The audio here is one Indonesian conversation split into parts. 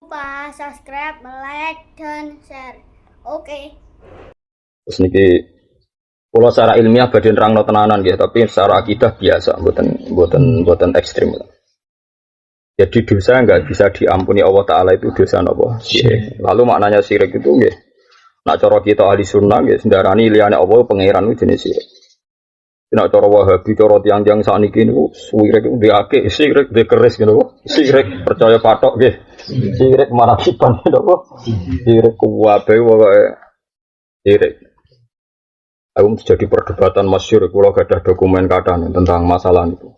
lupa subscribe, like, dan share. Oke. Terus niki kalau secara ilmiah badhe nerangno tenanan nggih, tapi secara akidah biasa, mboten ekstrim. Jadi dosa enggak bisa diampuni Allah Ta'ala itu dosa apa? Syirik. Lalu maknanya syirik itu nggih. Nak cara kita ahli sunnah nggih sendarani liyane Allah pangeran itu jenis syirik. Nak cara Wahabi, cara tiang-tiang sakniki niku syirik itu diake, syirik dikeris ngono. Syirik percaya patok nggih. Syirik marakiban napa? Syirik kuwabe pokoke syirik. Aku jadi perdebatan masyhur, kalau gak ada dokumen kata tentang masalah itu.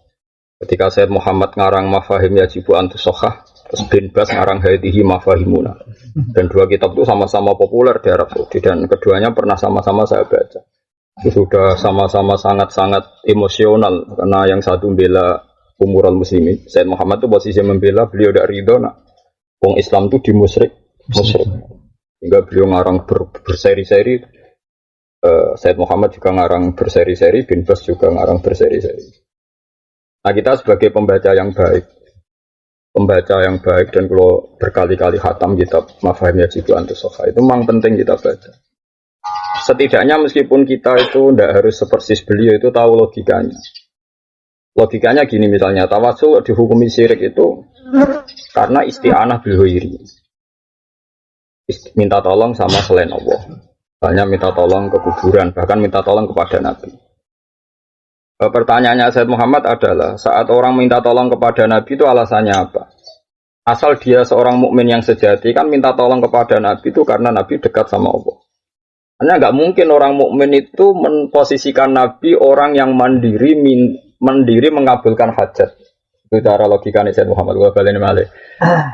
Ketika Sayyid Muhammad ngarang Mafahim Yajibu Antusokhah, terus Bin Bas ngarang Hadihi Mafahimuna. Dan dua kitab itu sama-sama populer di Arab Saudi, dan keduanya pernah sama-sama saya baca. Itu sudah sama-sama sangat-sangat emosional, karena yang satu membela umurul muslimin. Sayyid Muhammad itu posisi membela, beliau tidak ridho, wong Islam itu musyrik. Hingga beliau ngarang berseri-seri. Sayyid Muhammad juga ngarang berseri-seri, Bin Bas juga ngarang berseri-seri. Nah kita sebagai pembaca yang baik dan kalau berkali-kali khatam kitab Mafahim Yajibu Antusokhah itu memang penting kita baca. Setidaknya meskipun kita itu tidak harus sepersis beliau itu tahu logikanya. Logikanya gini misalnya, tawasul dihukumi syirik itu karena isti'anah bil ghairi. Minta tolong sama selain Allah. Misalnya minta tolong ke kuburan, bahkan minta tolong kepada Nabi. Pertanyaannya Sayyid Muhammad adalah, saat orang minta tolong kepada Nabi itu alasannya apa? Asal dia seorang mukmin yang sejati kan minta tolong kepada Nabi itu karena Nabi dekat sama Allah. Hanya nggak mungkin orang mukmin itu memposisikan Nabi orang yang mandiri mengabulkan hajat. Itu cara logikanya Sayyid Muhammad wa baleni malih.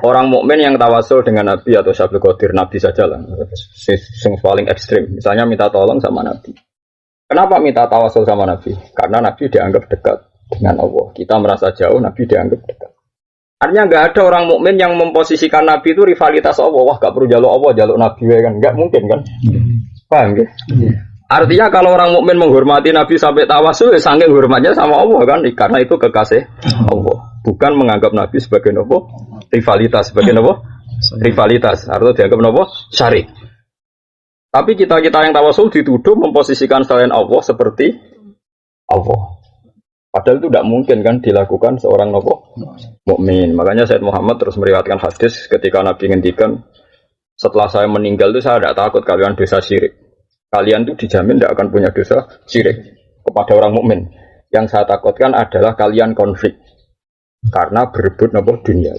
Orang mukmin yang tawasul dengan Nabi atau Syabul Qadir Nabi sajalah. Yang paling ekstrim. Misalnya minta tolong sama Nabi. Kenapa minta tawasul sama Nabi? Karena Nabi dianggap dekat dengan Allah. Kita merasa jauh, Nabi dianggap dekat. Artinya nggak ada orang mukmin yang memposisikan Nabi itu rivalitas Allah. Wah, nggak perlu jaluk Allah, jaluk Nabi kan? Nggak mungkin kan? Paham ya? Artinya kalau orang mukmin menghormati Nabi sampai tawasul, ya saking hormatnya sama Allah kan? Karena itu kekasih Allah. Bukan menganggap Nabi sebagai nopo rivalitas, sebagai nopo rivalitas. Artinya dianggap nopo syarik. Tapi kita yang tawasul dituduh memposisikan selain Allah seperti Allah. Padahal itu tidak mungkin kan dilakukan seorang nopo mukmin. Makanya Sayyid Muhammad terus meriwayatkan hadis ketika Nabi ngendikan, setelah saya meninggal itu saya tidak takut kalian dosa syirik. Kalian tuh dijamin tidak akan punya dosa syirik kepada orang mukmin. Yang saya takutkan adalah kalian konflik karena berebut nopo dunia.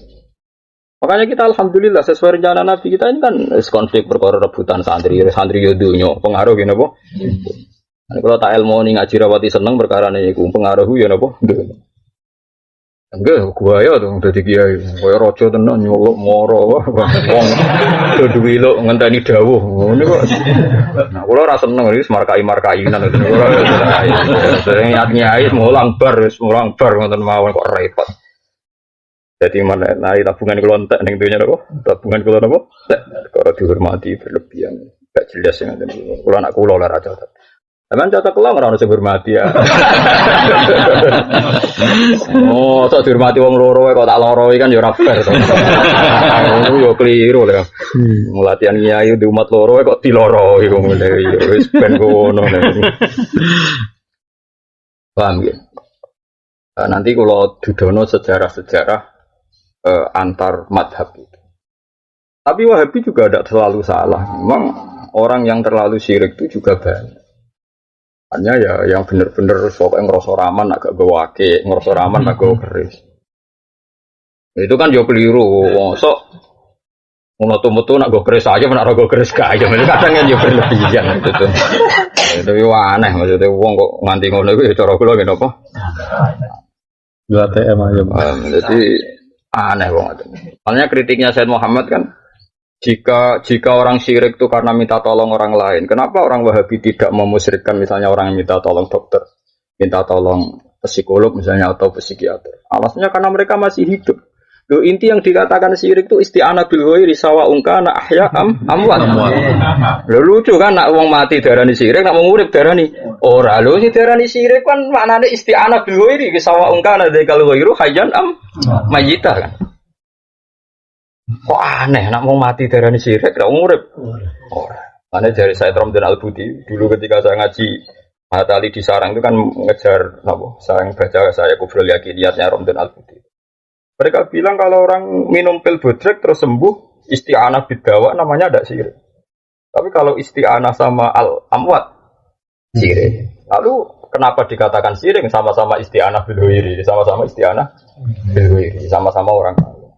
Makanya kita alhamdulillah sesuai rencana Nabi kita ini kan konflik perkara rebutan santri yodunya pengaruh gitu nopo. Kalau tak ilmu nih ngaji rawati seneng perkara nih pengaruh ya nopo. Enggak, gua ya tuh dari kiai, gua rojo tenan nyolok moro, wong duwe lo ngenteni dawuh, ini kok. Nah, kalau rasa seneng ini markai nan itu, sering nyai mulang bar ngoten mawon kok repot. Jadi mana, nah tabungan kalau entek neng dunia apa? Tabungan kalau apa? Kalau dihormati berlebihan, gak jelas yang ada. Kalau anak kulo lah raja. Emang catat kelang orang harus dihormati ya. Oh, tak dihormati wong loro kok tak loro kan ya ora fair to. Yo keliru lah. Latihan nyai di umat loro kok diloro iku ngene wis ben ngono. Paham ya? Nanti kalau dudono sejarah-sejarah antar madhab itu. Tapi Wahabi juga tidak terlalu salah. Memang orang yang terlalu syirik itu juga banyak. Hanya ya yang benar-benar soalnya ngerasa raman agak gawake, ngerasa raman agak keris. Itu kan jauh keliru. Sok metu nak go keris aja, nak go keris aja. Kadang kan jauh berlebihan gitu. Itu aneh maksudnya wong kok nganti ngono iku cara kula ngene apa? Dua TM aja. Jadi aneh banget. Soalnya kritiknya Sayyid Muhammad kan, jika orang syirik itu karena minta tolong orang lain, kenapa orang Wahabi tidak memusyrikkan misalnya orang yang minta tolong dokter, minta tolong psikolog misalnya atau psikiater? Alasannya karena mereka masih hidup. Loh, inti yang dikatakan syirik itu isti'anah bil ghairi sawa'un kana ahya amwat. Lho lucu kan nak wong mati darani syirik, nak wong urip darani ora. Lho sing darani syirik kan maknane isti'anah bil ghairi sawa'un kana dzakal ghairu hayyan am mayyitah kan. Kok aneh, nak mau mati darani syirik, gak urip. Ora. Karena dari saya Ramdan Al-Budi, dulu ketika saya ngaji Hatali di Sarang itu kan ngejar, saya baca saya Kufrul Yakiniyatnya Ramdan Al-Budi. Mereka bilang kalau orang minum pil bodrek terus sembuh, isti'anah bidawa namanya ada syirik. Tapi kalau isti'anah sama al-amwat, syirik. Lalu kenapa dikatakan syirik? Sama-sama isti'anah bil-huiri, sama-sama isti'anah bil-huiri, sama-sama orang kaya.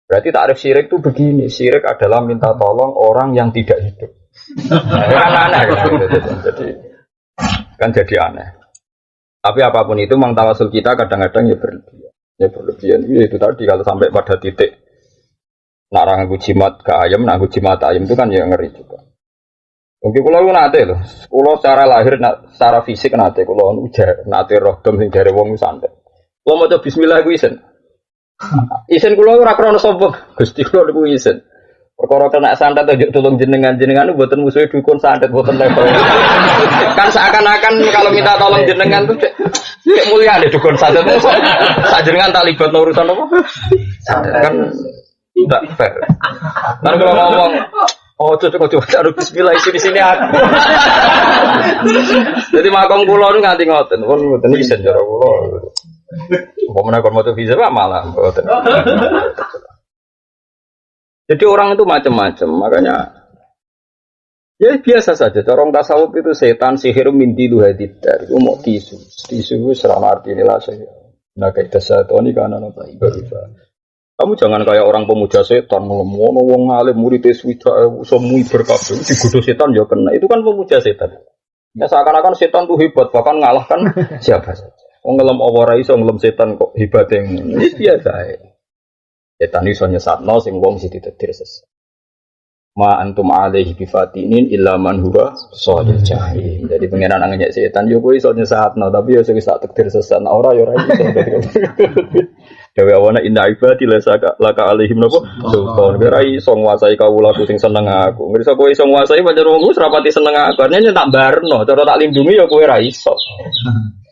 Berarti takrif syirik itu begini, syirik adalah minta tolong orang yang tidak hidup. Kan aneh kan jadi aneh. Tapi apapun itu memang tawasul kita kadang-kadang ya berlebihan. Ya berlebihan itu tadi kalau sampai pada titik nak nganggo jimat ke ayam, nganggo jimat ayam itu kan ya ngeri juga. Mungkin kalau nate loh, kalau secara lahir, secara fisik nate, kalau ujar nate roh dom sing dari wong santet. Kalau mau coba Bismillah gue isen kula ora krana sombong. Gusti kula niku isen. Perkara kena santet aja tolong jenengan mboten musuhe dukun santet mboten level. Kan seakan-akan kalau minta tolong jenengan tuh cek mulia deh dukun santet. Sak jenengan tak libat urusan apa? Santet kan tidak fair. Kan kalau ngomong coba cari bismillah isi di sini aku. Jadi makom kula niku nganti ngoten. Pun mboten isen cara kula. Pemenang kormoto visa malah. Jadi orang itu macam-macam, makanya ya biasa saja. Orang tasawuf itu setan sihir minti lu hadidar. Itu mau tisu serama arti inilah saya. Nah kayak dasatoni karena apa ibadah. Kamu jangan kayak orang pemuja setan ngelemono wong alim murid swida semui berkabeh digodoh setan ya kena. Itu kan pemuja setan. Ya seakan-akan setan tuh hebat bahkan ngalahkan siapa saja. Ngelem ora iso ngelem setan kok hebat yang ini biasa ae. Setan iso nyesatno sing wong sing ditetir ses. Ma antum alaihi bifatinin illa man huwa shalil jahim. Jadi pengenan anggenya setan yo kowe iso nyesatno tapi yo sing sak tektir sesat ora yo ora iso. Dewe awana inna ibadi laka alaihim napa sultan. Ora iso nguasai kawulaku sing seneng aku. Ngerasa kowe iso nguasai pancen wong wis rapati seneng aku. Artinya tak barno, cara tak lindungi yo kowe ora iso.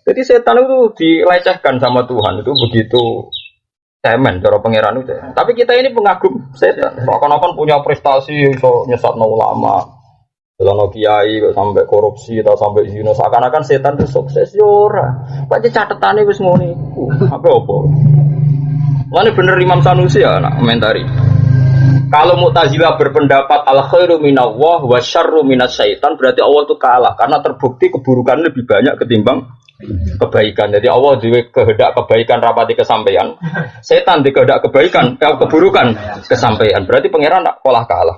Jadi setan itu dilecehkan sama Tuhan itu begitu cemen cara pangeran itu. Tapi kita ini pengagum setan. Seakan-akan punya prestasi so nyesatno ulama, delano kiai sampai korupsi atau sampai zina. Seakan-akan setan itu sukses yo ora. Pancen catetane wis ngono iku. Apa? Mana bener Imam Sanusi ya nak komentari. Kalau Mu'tazilah berpendapat al khairu minallah wa syarru minasyaitan berarti Allah itu kalah karena terbukti keburukan lebih banyak ketimbang kebaikan. Jadi Allah di kehendak kebaikan rapati kesampaian. Setan di kehendak kebaikan keburukan kesampaian. Berarti pangeran tak kalah.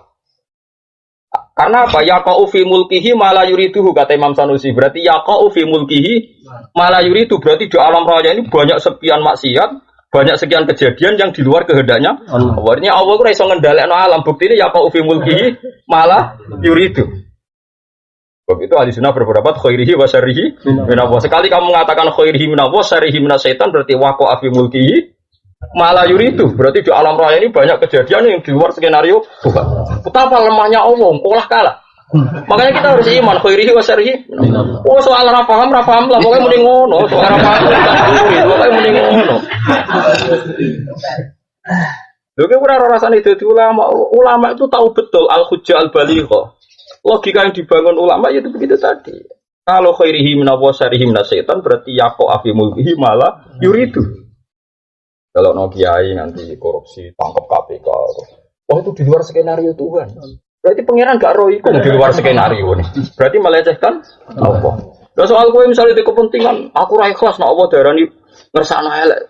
Karena apa? Yaqa'u fi mulkihi ma la yuriduhu kata Imam Sanusi. Berarti yaqa'u fi mulkihi ma la yuridu berarti di alam raya ini banyak sekian maksiat, banyak sekian kejadian yang di luar kehendaknya. Artinya Allah ora iso ngendhalekno alam. Buktine yaqa'u fi mulkihi ma la yuridu. Begitu ahli sunnah berpendapat khairihi wa syarrihi minallah. Sekali kamu mengatakan khairihi minallah, syarrihi minasyaitan berarti waqa'a fi mulkihi malah yuridu. Berarti di alam raya ini banyak kejadian yang di luar skenario Tuhan. Betapa lemahnya Allah, kalah. Makanya kita harus iman khairihi wa syarrihi. Oh soal ra paham lah, pokoknya mending ngono. Soal ra paham pokoknya mending ngono. Lha kok ora rasane dadi ulama. Ulama itu tahu betul al-hujjah al-balighah. Logika yang dibangun ulama itu begitu tadi. Kalau khairihi minallah syarrihi minasyaitan berarti yaqa'a fi mulkihi malah yuridu. Kalau no kiai nanti korupsi tangkap KPK. Oh itu di luar skenario Tuhan. Berarti pangeran gak roh iku di luar skenario nih. Berarti melecehkan Allah. Lah soal kowe misalnya di kepentingan aku ra ikhlas nek Allah darani ngersakno elek.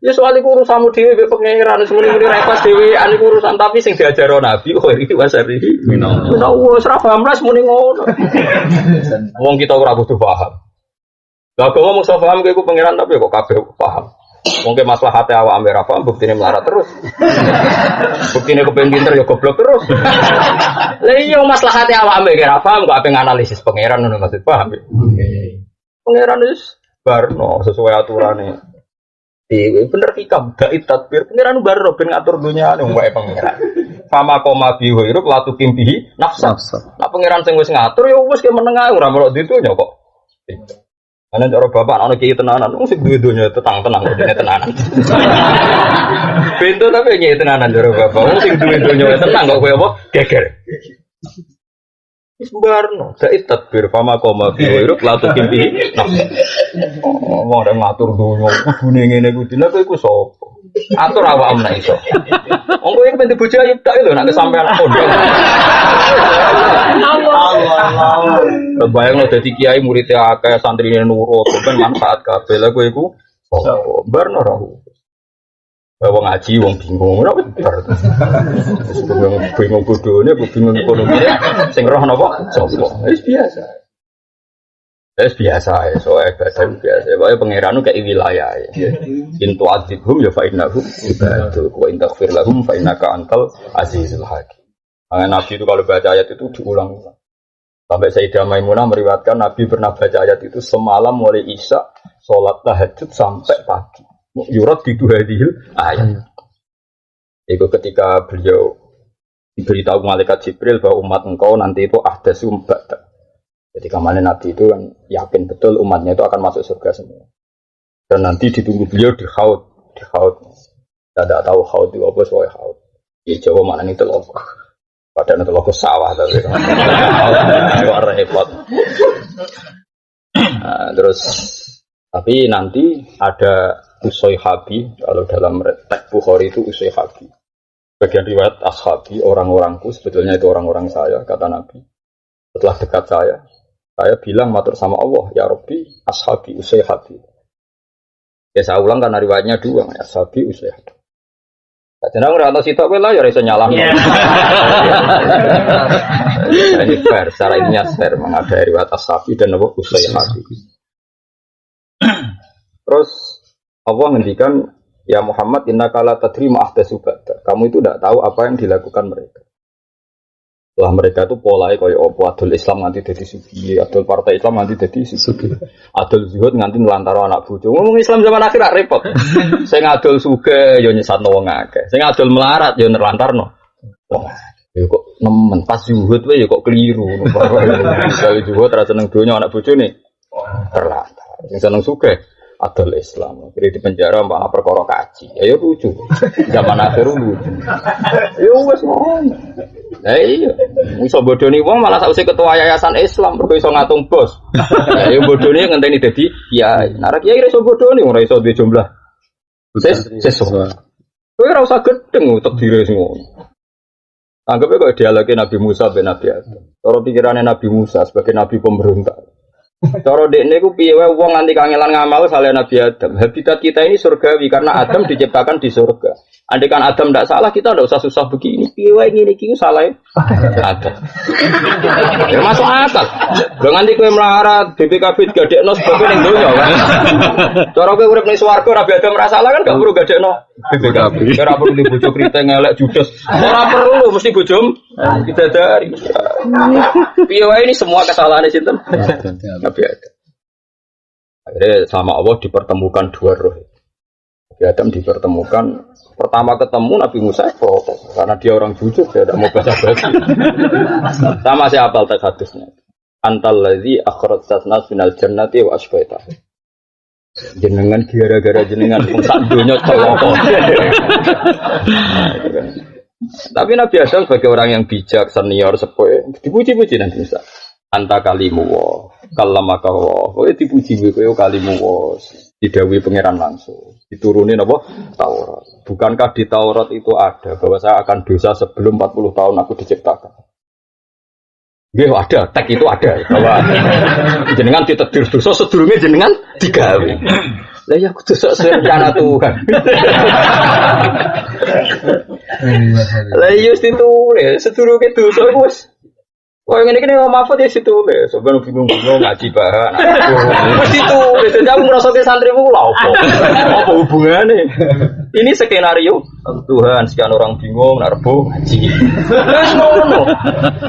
Ya soal iku urusanmu dhewe mbek pangeran semene-mene ra ikhlas dhewean iku urusan tapi sing diajaro Nabi kok iki wasarihi. Minallah wis ra paham ras muni ngono. Wong kita ora butuh paham. Lah kok ngomong so paham iku pangeran tapi kok kabeh paham. Mungkin maslahate awak ambek ra paham buktine melarat terus. Buktine kepen pinter ya goblok terus. Lah iya maslahate awak ambek ra paham kok ape nganalisis pangeran ngono maksud paham. Pangeran wis barno sesuai aturane. Bener hikam, dai tadbir pangeran barno ben ngatur dunia wong wae pangeran. Fama koma bihi ruk latu kimbihi nafsa. Nah pangeran sing wis ngatur ya wis ke meneng ae ora melok ditunya kok. Ana cara bapak ana kiai tenanan, sing duwe donya tenang-tenang kok dene tenanan. Pintu tapi kiai tenanan cara bapak, sing duwe donya tenang kok kowe apa geger. Wis barno, dai tadbir fama koma fi wiruk la tukimpi. Wong ora ngatur donya, kudune ngene kuwi lha kowe iku sapa? Atur awakmu nek iso. Wong kowe iki penting bojo ayu tak lho nek sampean pondok. Allah. Bayang lo dadi kiai muridnya akeh santrine nurut, ben manfaat kabeh. Lha kowe iku sapa? Barno ra. Wong ngaji, wong bingung, ora bener. Bingung bodone, bingung ekonomi. Sing roh napa? Sopo? Wis biasa. Wis biasa, soal ibadah biasa. Wae pangeran kaya wilayah. In tu'adzibhum ya fa innahum ibadu wa in taghfir lahum fa innaka antal azizul hakim. Nabi itu kalau baca ayat itu diulang-ulang. Sampai Sayyidah Maimunah meriwayatkan Nabi pernah baca ayat itu semalam mulai Isya, sholat tahajud sampai pagi. Yurat di hadhil ayat. Itu ketika beliau diberitahu malaikat Jibril bahwa umat engkau nanti itu ahdatsu ba'da. Jadi kemarin Nabi itu kan yakin betul umatnya itu akan masuk surga semua. Dan nanti ditunggu beliau di Haud. Kita tidak tahu Haud itu apa soal Haud. Di Jawa mana itu loh. Padahal itu loh sawah tapi. Luar repot. Terus tapi nanti ada Usai Habi, kalau dalam teks Bukhari itu Usai Habi. Bagian riwayat Ashabi, orang-orangku, sebetulnya itu orang-orang saya, kata Nabi. Setelah dekat saya bilang matur sama Allah, ya Rabbi, Ashabi, Usai Habi. Ya saya ulang karena riwayatnya dua, Ashabi, Usai Habi. Karena orang atau situ lah, ya bisa nyalah. Ini fair, secara ini fair, mengadai riwayat Ashabi dan Usai Habi. Terus Allah ngendikan, ya Muhammad innaka la tadri ma ahdatsu ba'da. Kamu itu tidak tahu apa yang dilakukan mereka. Lah mereka itu polanya kaya apa adul Islam nganti dadi sugi, adul partai Islam nganti dadi sugi. Adul zuhud nganti ngelantaro anak bojo. Ngomong Islam zaman akhir repot. Sing adul sugih ya nyesatno wong akeh. Sing adul melarat ya nerlantarno. Wong ya kok nemen pas zuhud wae ya kok keliru. Kalau zuhud ra seneng donya anak bojone terlantar. Sing seneng sugih adol Islam, kira di penjara mbak perkara kaji, ya lucu, zaman akhir lucu, ya wes ngono, iya, iso bodoni wong malah sausé ketua yayasan Islam, perlu iso ngatung bos, ya bodoni ngenteni dadi kiai, narak kiai iso bodoni, ora iso duwe jumlah, sesuatu, kowe ora usah gedeng utek diri semua, anggapnya kok dialogi Nabi Musa ben Nabi Adam, cara pikirannya Nabi Musa sebagai Nabi pemberontak. Cara dekne ku piye wae wong nganti kangelan ngamal saleh Nabi Adam. Habitat kita ini surgawi karena Adam diciptakan di surga. Andai kan Adam tidak salah kita tidak usah susah begini. Piye wae ngene iki salah Adam. Ya masuk akal. Lho nganti kowe melarat BPKB digadekno sebab ning donya kan. Cara kowe urip ning swarga Nabi Adam ora salah kan gak perlu gadekno BPKB. Ora perlu bojo kriteng elek judes. Ora perlu mesti bojo bidadari. Piye wae ini semua kesalahan sinten? Nabi Adam. Akhirnya sama Allah dipertemukan dua roh. Nabi Adam dipertemukan. Pertama ketemu Nabi Musa protes karena dia orang jujur, dia tidak mau basa-basi. Sama siapa teks hadisnya? Antal ladzi akhrajtas nas minal jannati wa asbaita. Jenengan gara-gara jenengan sak donya celaka. Tapi Nabi Adam sebagai orang yang bijak, senior, sepuh, dipuji-puji Nabi Musa. Anta kalimu wa kallamaka wa. Kowe dipuji kowe kalimu wa. Didhawuhi pangeran langsung. Diturunin apa? Taurat. Bukankah di Taurat itu ada bahwa saya akan dosa sebelum 40 tahun aku diciptakan? Nggih ada, teks itu ada bahwa jenengan ditetir dosa sedurunge jenengan digawe. Lah ya kudu sok rencana Tuhan. Lah yo ditulis sedurunge dosa wis. Oh yang ini Mahfud ya ditulis. Sebenarnya bingung-bingung ngaji bahan. Wis ditulis. Jadi aku ngerasa ke santrimu lah apa hubungannya? Ini skenario Tuhan sekian orang bingung narbo ngaji. Wis ngono.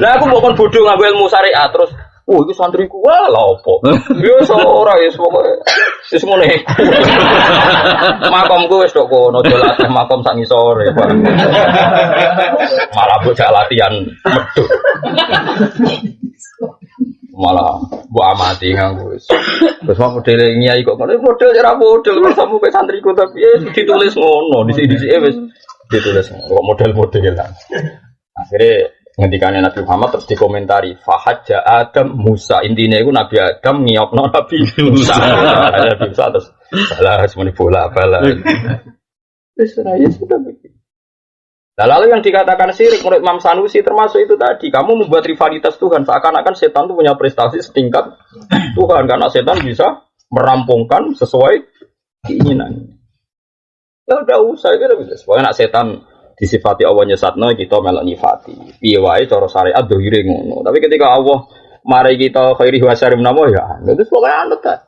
Lah aku bukan bodoh ngambil ilmu syariat terus oh itu santriku wah lah apa? Yo ora ya pokoke wis ngene. Makomku wis tok kono dolatih makom sak ngisore. Malah bocah latihan medhot. malah mbok amati nganggo wis. Terus model nyai kok ngono model ora model sampe kowe santriku tapi ditulis ngono dhisik-dhisike wis ditulis kok model-modelan. Akhirnya ngendikane Nabi Muhammad terus dikomentari fahajja Adam Musa intine iku Nabi Adam ngiyokno Nabi Musa. Nabi Musa terus salah semuanya bola bala. Wis ora ya sudah begitu. Nah, lalu yang dikatakan syirik menurut Imam Sanusi termasuk itu tadi, kamu membuat rivalitas Tuhan seakan-akan setan itu punya prestasi setingkat Tuhan karena setan bisa merampungkan sesuai keinginannya. Ya udah usah gitu bisa. Pokoknya nak setan disifati Allah nyesatno kita melok nyifati. Piye wae cara syariat dohire ngono. Tapi ketika Allah mari kita khairi wa syarri menapa ya, itu pokoknya anut ta.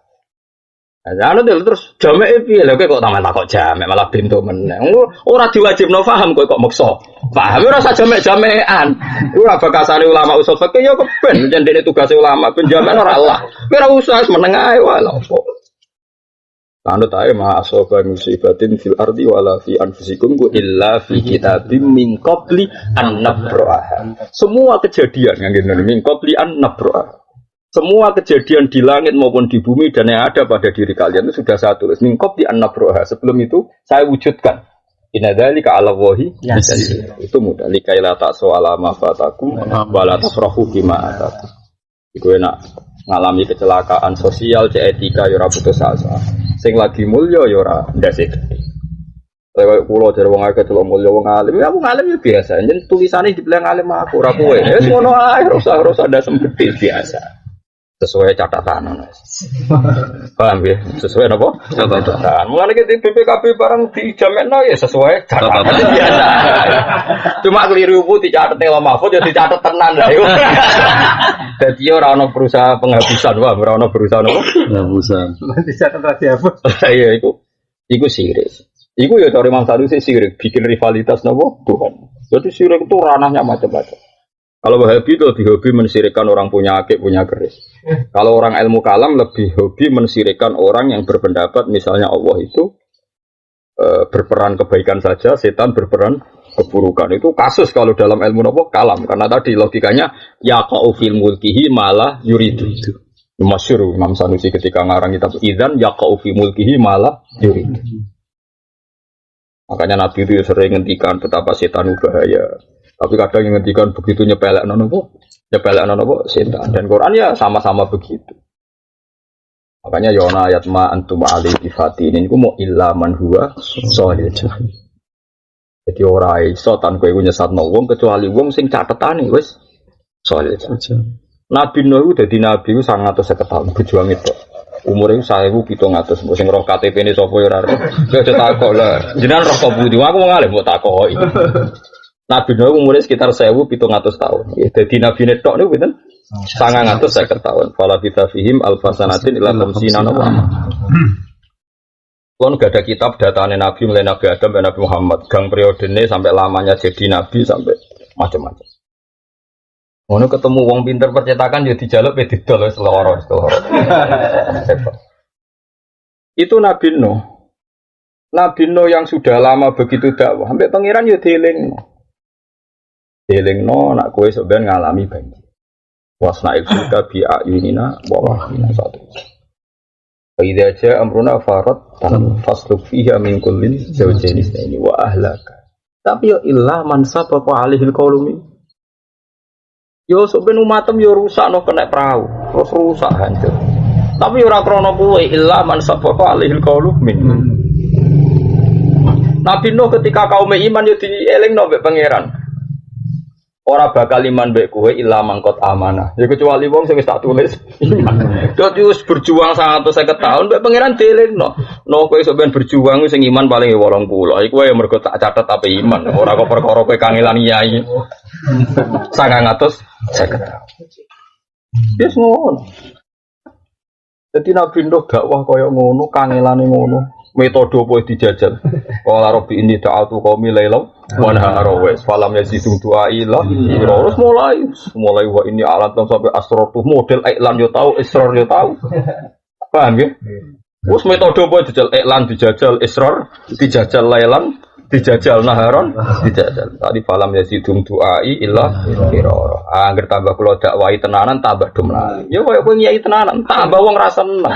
Nah, terus jamek piye lho kok tamen takok jamek malah pintu meneh. Ora diwajibno paham kok maksa. Paham ora usah jamek-jamekan. Iku ora bakasane ulama usul fikih ya keben jendene tugase ulama ben jamek ora Allah. Ora usah meneng ae wae lho. Anut ae ma asaba musibatin fil ardi wala fi anfusikum illa fi kitabim min qabli an nabraha. Semua kejadian yang ngene min qabli an nabraha. Semua kejadian di langit maupun di bumi dan yang ada pada diri kalian itu sudah saya tulis. Mingkop di an-nabroha. Sebelum itu saya wujudkan. Inadzalika ala wahi. Itu mudah. Likaila ta'so ala mafatakum wala tafrahu bima atakum. Iku enak ngalami kecelakaan sosial, etika, yora putus asa. Sing lagi mulya yora ndasik. Kayak pulau dari wong akeh delok mulya wong alim. Ya wong alim ya biasa. Yen tulisane dibilang alim aku ora kowe. Ya ngono ae ora ndasem gedhe biasa. Sesuai catatan, paham ya? Sesuai apa? Catatan. Mulai kita BPKB barang di Jamekno ya sesuai catatan biasa. Cuma keliru bu dicatat Nela Mahfud ya dicatat tenan lah. Jadi orang ono berusaha penghapusan, wah orang ono berusaha apa? Penghapusan. Dicatat lagi apa? Iya, itu sirik. Iku ya dari Imam Sanusi sirik, bikin rivalitas nopo Tuhan. Jadi sirik itu ranahnya macam-macam. Kalau Wahabi itu lebih hobi mensirikkan orang punya akik, punya keris. Kalau orang ilmu kalam lebih hobi mensirikkan orang yang berpendapat misalnya Allah itu berperan kebaikan saja, setan berperan keburukan. Itu kasus kalau dalam ilmu nopo kalam. Karena tadi logikanya yaqa'u fil mulkihi malah yuridu. Masyhur Imam Sanusi ketika ngarang kitab Idzan yaqa'u fi mulkihi malah yuridu. Makanya Nabi itu sering ngendikan betapa setan itu bahaya. Tapi kadang yang ngendikan begitu nyepelek nopo setan. Dan Quran ya sama-sama begitu. Makanya Yona ayat ma antum alaihi fatin ini mau illa man huwa sholil jahil. Jadi ora iso tan kowe nyesatno wong kecuali wong sing catetane wis sholil jahil. Nabi Nuh dadi nabi 950 tahun berjuang itu. Umure 1700 sing roh KTP-ne sapa ya ora. Wis takok lah. Jenengan roh kabudi aku mau ngalih mbok takoki. Nabi Nuh umurnya sekitar 1700 tahun. Jadi Nabi Netok ini betul 950 tahun. Fala kita fihim alfasanatin ila tamsina nawa. Kon gak ada kitab datane Nabi mulai Nabi Adam dan Nabi Muhammad. Gang periodenya sampai lamanya jadi Nabi sampai macam-macam. Ngono ketemu wong pinter percetakan ya dijaluk pe didol seloro. Itu Nabi Nuh. Nabi Nuh yang sudah lama begitu dakwah, sampai pangeran ya dielingno. Elingno nak kowe sampean ngalami banjir. Wasna'il fulka bi ayunina wa wahyina satu. Fa idza jaa amruna farat tan fasluk fiha min kullin zawjayn itsnaini wa ahlaka. Tapi yo illa man sabaqa alaihil qaulumi. Yo sampean umatem yo rusakno kena perahu, terus rusak hancur. Tapi ora krana kowe illa man sabaqa alaihil qaulumi. Nabi Nuh ketika kaum iman yo dielingno mbek pangeran. Ora bakal iman mbek kowe illa mangkot amanah. Ya kecuali wong sing wis tak tulis iman. Dadi wis berjuang 150 tahun mbek pangeran delingno. No kowe sampean berjuang sing iman paling 80. Iku wae mergo tak catet ape iman. Ora kok perkara kowe kangelan yai. 950 tahun. Wis ngono. Dadi Nabi Nuh dakwah kaya ngono, kangelane ngono. Metode apa dijajal? Qala rabbi inni ta'atu qaumi lailam wa nahara wes falam yazidum du'ai la terus mulai wa ini alat sampai asratu model iklan yo tahu israr yo tahu. Paham ya? Wes metode apa dijajal iklan dijajal israr dijajal lailan dijajal naharon dijajal. Tadi falam yazidum duai illa firara. Angger tambah kula dakwai tenanan tambah do mlayu. Ya koyo kowe nyai tenanan, tambah wong rasa seneng.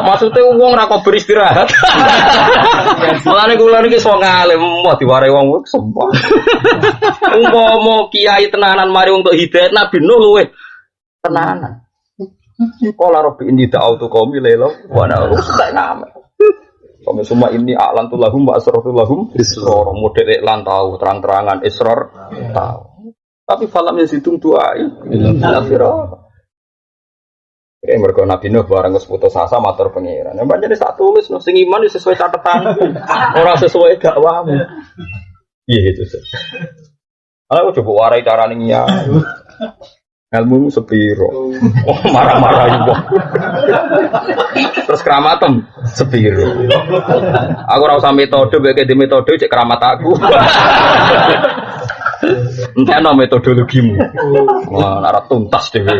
Maksude wong ra kok beristirahat. Mulane kula niki wong alim, mau diwarai wong sempol. Umpama kiai tenanan mari untuk hidayat Nabi Nuh luweh tenanan. Kala Rabbi inni da'autu qaumi laila wa nahar. Tak ngamen. Kami semua ini a'lan tulahum wa asrartu lahum israr. Model iklan tahu, terang-terangan israr tahu. Tapi falam yazidum du'ai illa firara. Mergo Nabi Nuh bareng wis putus asa matur pangeran. Nek pancen sak tulis no sing iman sesuai catatan. Ora sesuai dakwahmu. Iya itu. Aku coba warai carane nyai. Ilmu sepiro. Oh, marah-marah iku. Terus keramatem sepiro. Aku ora usah metode, mek di metode cek keramat aku. Enteno metodologimu. Wah, ora tuntas dhewe.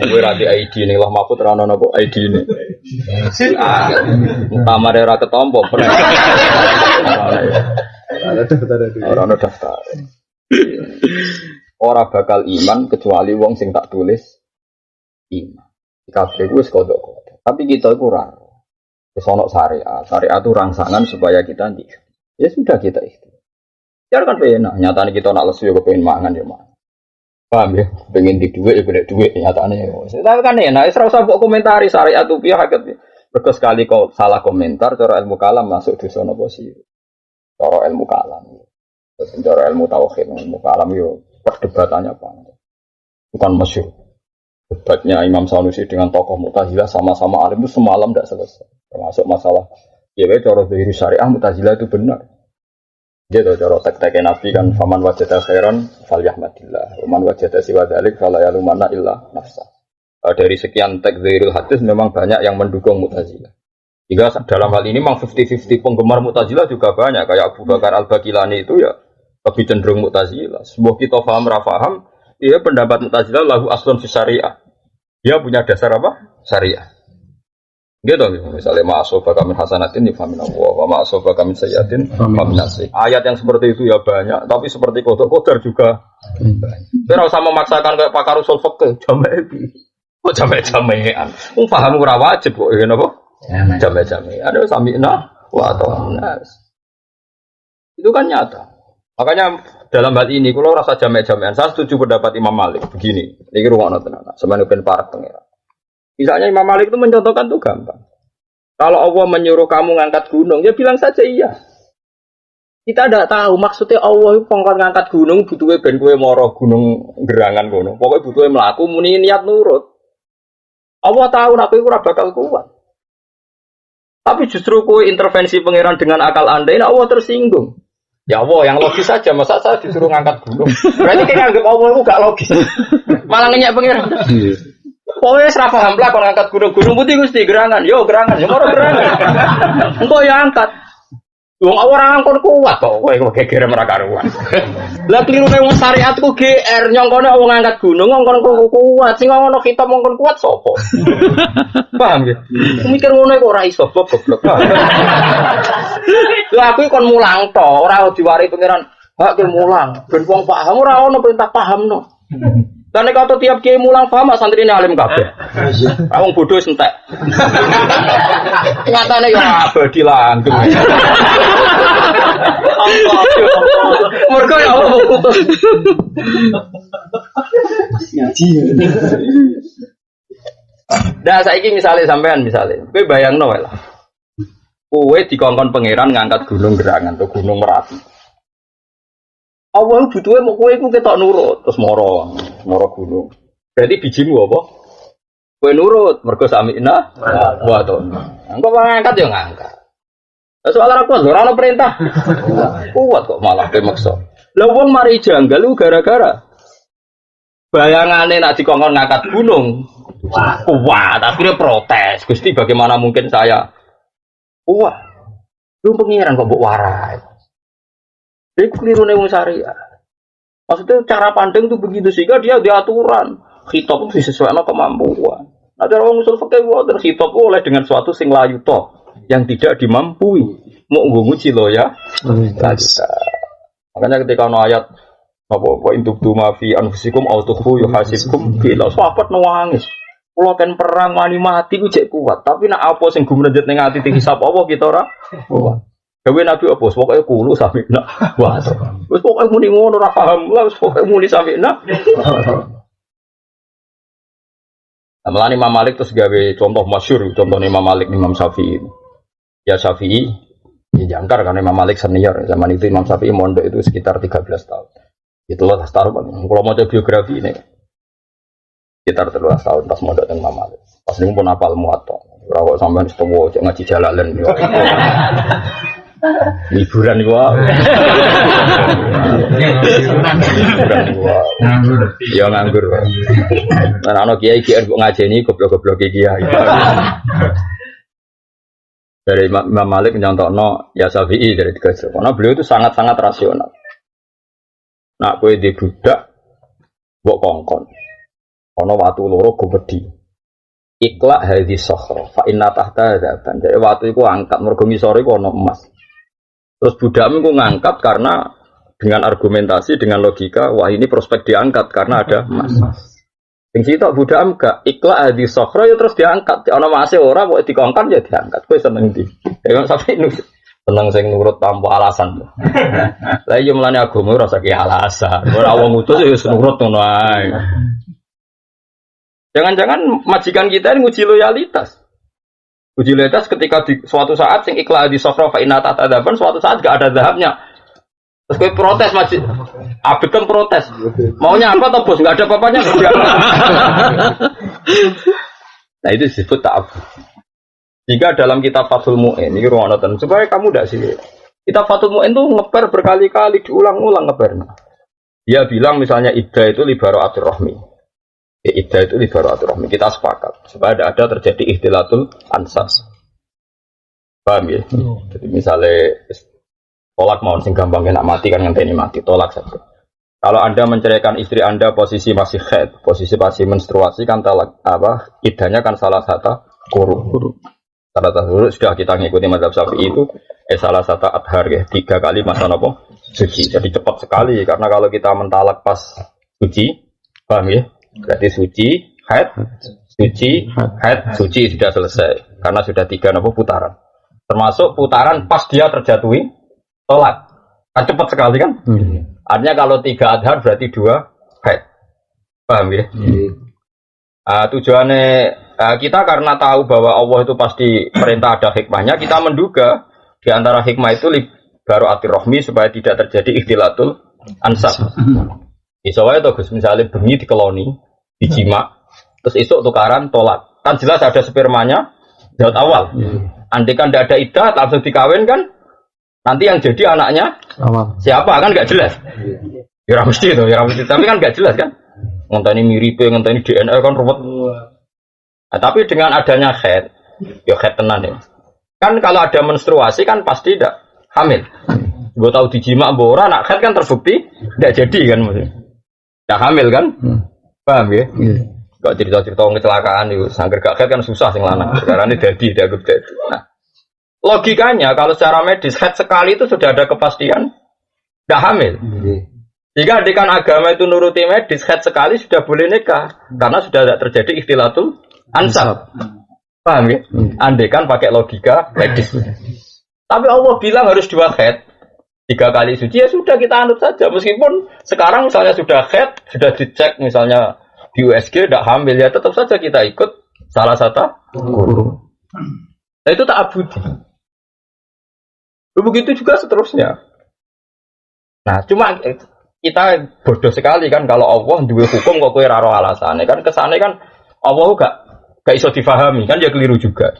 Kowe ra di ID ning lah Mahfud ora ono napa ID ne. Tamare ora ketompo. Ora ono daftar. Ora bakal iman kecuali wong sing tak tulis iman. Kabeh wis kodok-kodok. Tapi kita iku ora. Wis ono syariat. Syariat itu rangsangan supaya kita nanti. Ya sudah kita itu. Ya kan enak. Nyatane kita nak lesu yo kepengin mangan ya mangan. Paham ya? Pengen di dhuwit ya golek dhuwit nyatane. Tapi kan enak. Wis ora usah mbok komentari syariat itu piye hakikat. Mergo sekali kau salah komentar cara ilmu kalam masuk dosa napa sih? Cara ilmu kalam. Terus cara ilmu tauhid ilmu kalam yo perdebatannya panjang. Bukan masyhur. Debatnya Imam Sanusi dengan tokoh Mu'tazilah sama-sama alim itu semalam tidak selesai. Termasuk masalah ya cara zahir syariah Mu'tazilah itu benar. Dia tahu cara tek-teknya Nabi kan faman wajada khairan falyahmadillah. Waman wajada siwa dzalik fala yalumanna illa nafsa. Dari sekian tek zahirul hadis memang banyak yang mendukung Mu'tazilah. Jika dalam hal ini memang 50-50 penggemar Mu'tazilah juga banyak. Kayak Abu Bakar Al-Baqilani itu ya lebih cenderung Mu'tazilah. Sebuah kita faham rafaham, dia pendapat Mu'tazilah lahu aslun fi syariah. Dia punya dasar apa? Syariah. Gitu misalnya ma'asobaka min hasanatin yufamin Allah wa ma'asobaka min sayyatin yufamin nasih. Ayat yang seperti itu ya banyak, tapi seperti kodok-kodar juga banyak. Tapi usah memaksakan kayak pakar usul fikih jama'i. Kok jama'i-jama'ian? Paham ora wajib kok ya napa? Jama'i-jama'i. Ada sami'na wa ata'na. Itu kan nyata. Makanya dalam hal ini kalau rasa jamek-jamekan, saya setuju pendapat Imam Malik begini. Ini ruang tenan, sebenarnya ben para pengira. Misalnya Imam Malik itu mencontohkan tuh gampang. Kalau Allah menyuruh kamu ngangkat gunung, ya bilang saja iya. Kita tidak tahu maksudnya Allah itu pengkon ngangkat gunung butuhnya ben kowe moro gunung gerangan kono. Pokoknya butuhnya melaku muni niat nurut. Allah tahu nak kowe ora bakal kuat. Tapi justru kowe intervensi pangeran dengan akal Anda, ini Allah tersinggung. Ya Allah, yang logis saja, masa saya disuruh ngangkat gunung. Berarti kayak nganggep Allah itu gak logis. Malah ngenyak pengiran. Pokoknya serah paham lah kalau ngangkat gunung putih Gusti gerangan. Yo gerangan, yo mau gerangan. Engkau ya angkat. Wong orang angkon kuat kok, kowe geger ora karuan. Lah kliru nek wong syariatku GR nyongkone wong ngangkat gunung ngongkon kuat, sing ngono kita mongkon kuat sapa? Paham ya? Mikir ngono kok ora iso goblok. Lah aku kon mulang to, ora diwari pangeran. Hak ke mulang, ben wong paham ora ono perintah pahamno. Lah nek kok tiap kiai mulang paham santrine alim kabeh. Wong bodoh entek. Nyatane ya abadi langgeng. Mergo ya apa putus. Nah saiki misale sampean kowe bayangno wae lah. Kowe dikongkon pangeran ngangkat gunung gerangan atau gunung Merapi. Awal butuhnya mau kowe iku ketok nurut terus moro gunung. Berarti bijimu apa? Kowe nurut mergo sami'na wa ta'na. Engko ngangkat ya ngangkat. Soal aku ora ono perintah. Kuat kok malah pemaksa. Lah wong mari janggal lu gara-gara bayangane nek dikongkon ngangkat gunung. Kuat, akhirnya protes. Gusti bagaimana mungkin saya? Wah. Lu pengiran kok mbok warai. Itu keliru nih syariah. Maksudnya cara pandang itu begitu sehingga dia diaturan. Khitab itu disesuaikan kemampuan. Nah cara orang usul fikih wae khitab oleh dengan suatu sing layu toh yang tidak dimampui. mau nguji lo ya. Makanya ketika ono ayat apa induk duma fi anfusikum autuhu yuhasibkum bila sahabat nangis. Kula kan perang wani mati ku jek kuat, tapi nak apa sing gumrejet ning ati dihisab apa kita ora kuat. Dewe Nabi apa pokoke kulo sampe nak. Wah. Wis pokoke muni ngono ora paham, wis pokoke muni sampe nak. Amalan Imam Malik terus gawe contoh masyhur, contoh Imam Malik Imam Syafi'i. Ya Syafi'i ya jangkar karena Imam Malik senior zaman itu Imam Syafi'i mondok itu sekitar 13 tahun. Itulah taruh kalau mau biografi ini sekitar 13 tahun pas mondok dengan Imam Malik. Pas ini pun apal muato. Ora kok sampean setuwo ngaji jalalan yo. Liburan gua. Liburan gua. Ya nganggur. Lan ana kiai-kiai kok ngajeni goblok-goblok kiai. Dari Imam Malik nyontono ya Syafi'i dari tiga karena beliau itu sangat-sangat rasional. Nak kowe di budak mbok kongkon. Ana watu loro gobedi. Iklak hadis sokhro fa inna tahta dzaban. Jadi watu iku angkat mergo ngisore iku ana emas. Terus budakmu iku ngangkat karena dengan argumentasi dengan logika wah ini prospek diangkat karena ada emas. Sing sitok budakmu gak iklak hadis sokhro ya terus diangkat. Ana emase ora kok dikongkon ya diangkat. Kowe seneng ndi? Ya sampe seneng sing nurut tanpa alasan. Lah iya mulane agama ora sak alasan. Ora wong utus ya nurut ngono ae. Jangan-jangan majikan kita ini nguji loyalitas. Uji loyalitas ketika di suatu saat sing ikhlas di sofra fa inna ta'adaban suatu saat gak ada zahabnya. Terus kowe protes majid. Abetem protes. Maunya apa toh bos? Gak ada apa-apanya. Nah itu disebut ta'abud. Jika dalam kitab Fathul Mu'in ini ruang nonton supaya kamu tidak sih. Kitab Fathul Mu'in itu ngeper berkali-kali diulang-ulang ngepernya. Dia bilang misalnya iddah itu libara'atur rahmi. Iddah itu libara'atur rahmi. Kita sepakat supaya tidak ada terjadi ikhtilatul ansas. Paham ya? Jadi misalnya tolak mau sing gampang kena mati kan ngenteni mati tolak saja. Kalau Anda menceraikan istri Anda posisi masih haid, posisi masih menstruasi kan talak apa? Iddahnya kan salah satu quru. Salah satu sudah kita ngikuti mazhab Syafi'i itu salah satu adhar ya 3 kali masa nopo suci. Jadi cepat sekali karena kalau kita mentalak pas suci, paham ya? Berarti suci, haid, suci sudah selesai karena sudah 3 nopo putaran. Termasuk putaran pas dia terjatuhi tolak. Kan cepat sekali kan? Artinya kalau 3 adhar berarti 2 haid. Paham ya? Tujuannya kita karena tahu bahwa Allah itu pasti perintah ada hikmahnya, kita menduga di antara hikmah itu baru atir rohmi supaya tidak terjadi ikhtilatul ansab. Isowai itu misalnya bengi dikeloni, dijima, terus esok tukaran tolak. Kan jelas ada spermanya dari awal. Andai kan tidak ada iddah langsung dikawin kan, nanti yang jadi anaknya siapa kan nggak jelas. Ya mesti itu, tapi kan nggak jelas kan. Ngenteni mirip, ngenteni DNA kan ruwet. Nah, tapi dengan adanya haid, ya haid tenan ya. Kan kalau ada menstruasi kan pasti tidak hamil. Gue tahu dijima mbora, nak haid kan terbukti tidak jadi kan maksudnya. Tidak hamil kan? Paham ya? Gak cerita-cerita kecelakaan itu, sangger gak haid kan susah sing lanang. Sekarang ini jadi, tidak jadi. Nah, logikanya kalau secara medis haid sekali itu sudah ada kepastian tidak hamil. Jika adekan agama itu nuruti medis, haid sekali sudah boleh nikah karena sudah tidak terjadi ikhtilatul ansab. Paham ya? Andekan pakai logika medis. Tapi Allah bilang harus 2 haid 3 kali suci, ya sudah kita anut saja. Meskipun sekarang misalnya sudah haid, sudah dicek misalnya di USG tidak hamil, ya tetap saja kita ikut salah satu guru. Nah itu tak abudi. Begitu juga seterusnya. Nah cuma kita bodoh sekali kan kalau Allah duwe hukum kok kowe ora ro alasane kan kesane kan Allah gak iso difahami kan ya keliru juga.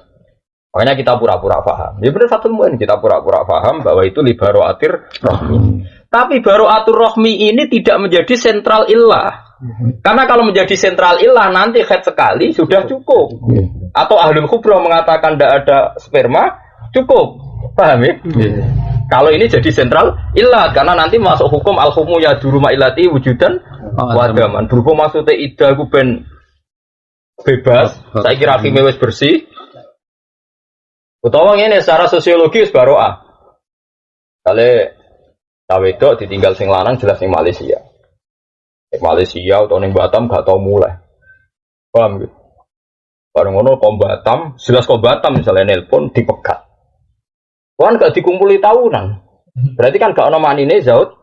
Makanya kita pura-pura paham. Ya benar Fathul Mu'in kita pura-pura paham bahwa itu libaroatir rohmi. Tapi baroatur rohmi ini tidak menjadi sentral illah. Karena kalau menjadi sentral illah nanti haid sekali sudah cukup. Atau ahlul khubroh mengatakan tidak ada sperma cukup. Paham ya? Kalau ini jadi sentral illah karena nanti masuk hukum al-hukmu ya duruma ilati wujudan wadaman. Berhubung maksudnya iddah ku ben bebas, saya kira hakime wis bersih. Utawa ngene secara sosiologis baroah. Kale cawe wedok ditinggal sing lanang jelas ning Malaysia. Ning Malaysia atau ning Batam gak tau mulai. Paham gitu? Bareng ngono kok Batam, jelas kok Batam misalnya nelpon dipegat. Kan gak dikumpuli tahunan. Berarti kan gak ono manine zaud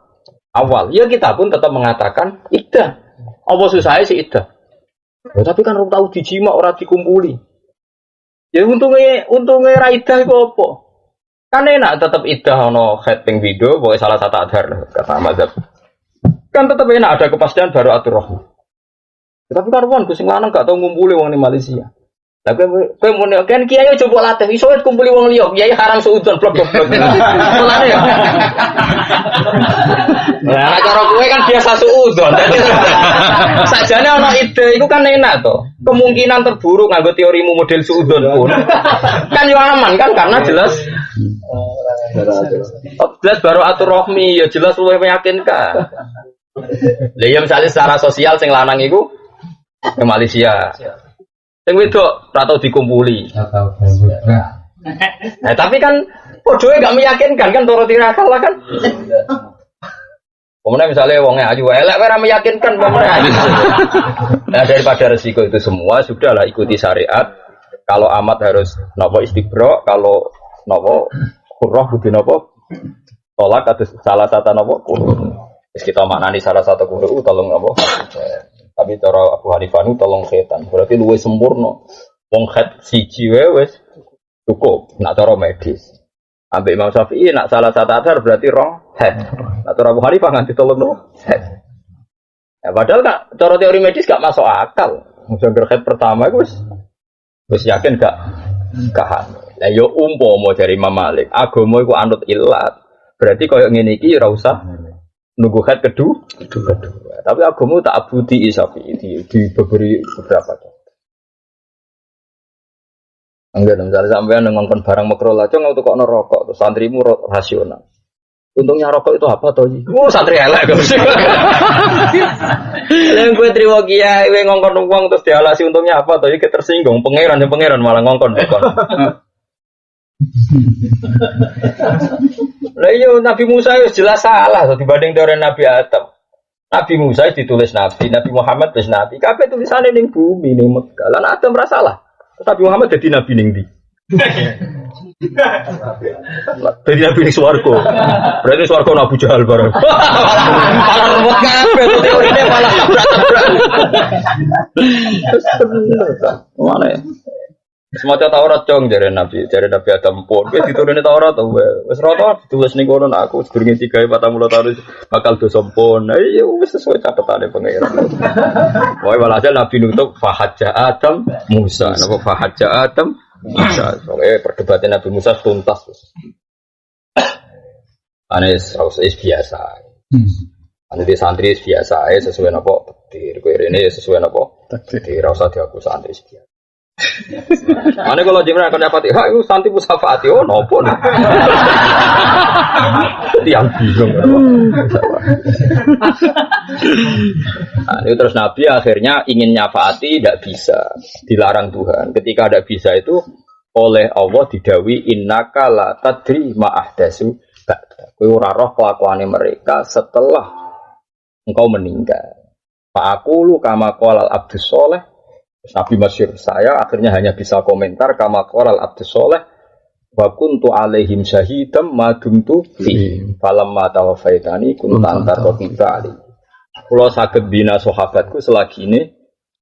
awal. Ya kita pun tetap mengatakan iddah. Apa susahnya sih iddah? Ya, tapi kan orang tahu dijima orang dikumpuli. Ya untungnya ra iddah iku apa? Kan enak tetap iddah ono heading video pokoknya salah satu adhar kata mazhab. Kan tetap enak ada kepastian baru atur roh. Tapi karuan sing lanang gak tau ngumpuli wong ning Malaysia. Lah kowe mun kan kiai coba latih iso kumpuli wong liya, kiai haram suudon blok-blok. Mulane ya. Nah, cara kowe kan biasa suudon. Sajane ana ide iku kan enak to. Kemungkinan terburuk nganggo teorimu model suudon pun. Kan yo aman kan karena jelas jelas baru atur rohmi ya jelas luwih meyakinkan. Lah ya misalnya secara sosial sing lanang iku ning Malaysia. Sing wedok ora tau dikumpuli. Nah, tapi kan podoe gak meyakinkan kan toro tirakal lah kan. Kemudian misalnya wongnya ayu elek ora meyakinkan pemene. Nah, daripada resiko itu semua sudahlah ikuti syariat. Kalau amat harus napa istibra, kalau napa qurrah kudu napa tolak atau salah satu napa qurrah. Wis kita maknani salah satu qurrah tolong napa. Tapi cara Abu Hanifah itu tolong khitan. Berarti luwih sempurna. Wong khat siji wis cukup. Nak cara medis. Ambek Imam Syafi'i nak salah satu adhar berarti rong head. Nak cara Abu Hanifah nganti tolong no head. Ya padahal kan cara teori medis gak masuk akal. Mungkin head pertama itu wis yakin gak hamil. Lah yo umpama dari Imam Malik, agama iku anut ilat. Berarti koyo ngene iki ora usah nunggu head kedua. Tapi agama tak abudi Syafi'i diberi beberapa. Enggak, misalnya sampean ngongkon barang makro laco ngau tukokno rokok, terus santrimu rasional. Untungnya rokok itu apa toh? Santri elek kok. Yang gue terima kiai ngongkon uang terus dialasi untungnya apa toh? Iki tersinggung, pangeran malah ngongkon. Lah iya Nabi Musa itu jelas salah dibanding dengan Nabi Adam. Nabi Musa ditulis Nabi, Nabi Muhammad tulis Nabi. Kabeh tulisannya ning bumi ning Mekah. Lah Adam ora salah. Nabi Muhammad jadi Nabi ning ndi? Jadi Nabi ning swarga. Berarti swarga Abu Jahal bareng. Malah remuk kabeh teorine malah tabrak-tabrak. Mana ya? Semacam Taurat cong jare Nabi Adam pun. Wis diturune Taurat to wis rata ditulis ning kono aku sedurunge 3-40 tahun bakal dosa pun. Iya wis sesuai catetane pangeran. Wae walhasil Nabi nutup fahajja Adam Musa. Napa fahajja Adam Musa. Oke perdebatan Nabi Musa tuntas. Anes biasa. Ane di santri biasa sesuai napa takdir. Kowe rene sesuai napa takdir. Ora usah diaku santri biasa. Mana kalau jemran akan dapat, itu santi musafaati, oh nopo nih, yang bingung. Nah, itu terus Nabi akhirnya ingin nyafaati tidak bisa, dilarang Tuhan. Ketika tidak bisa itu oleh Allah didawi innaka la tadri ma'ahdasu ba'da. Kowe ora roh kelakuane mereka setelah engkau meninggal. Fa aqulu kama qala al-abdus sholih. Nabi Masyur saya akhirnya hanya bisa komentar kama qala al-abdus sholih wa kuntu alaihim syahidam ma dumtu fi falamma tawaffaitani kuntu antar raqiba ali. Kula saged bina sahabatku selagi ini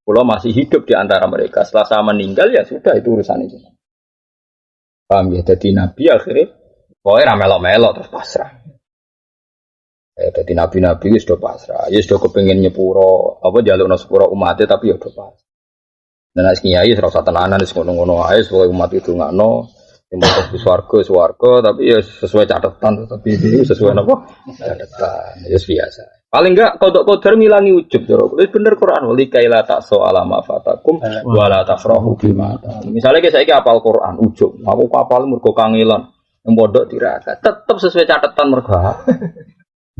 kula masih hidup di antara mereka. Setelah saya meninggal ya sudah itu urusan itu. Paham ya? Jadi Nabi akhirnya pokoknya melok-melok terus pasrah. Jadi Nabi-Nabi sudah pasrah. Ya sudah kepengen nyepuro apa jalukno sepuro umatnya tapi ya udah pasrah. Dan as kiai serasa tenanan wis ngono-ngono ae supaya umat itu ngakno tempat di swarga tapi ya sesuai catatan tapi itu sesuai apa? Catatan. Ya biasa. Paling enggak kodok qadar ngilangi ujub jero. Wis bener Quran wali kaila tak so alama fatakum wala tafrahu bima. Misalnya kayak saiki hafal Quran ujub, aku hafal mergo kangelan yang pondok diraka. Tetep sesuai catatan mergo.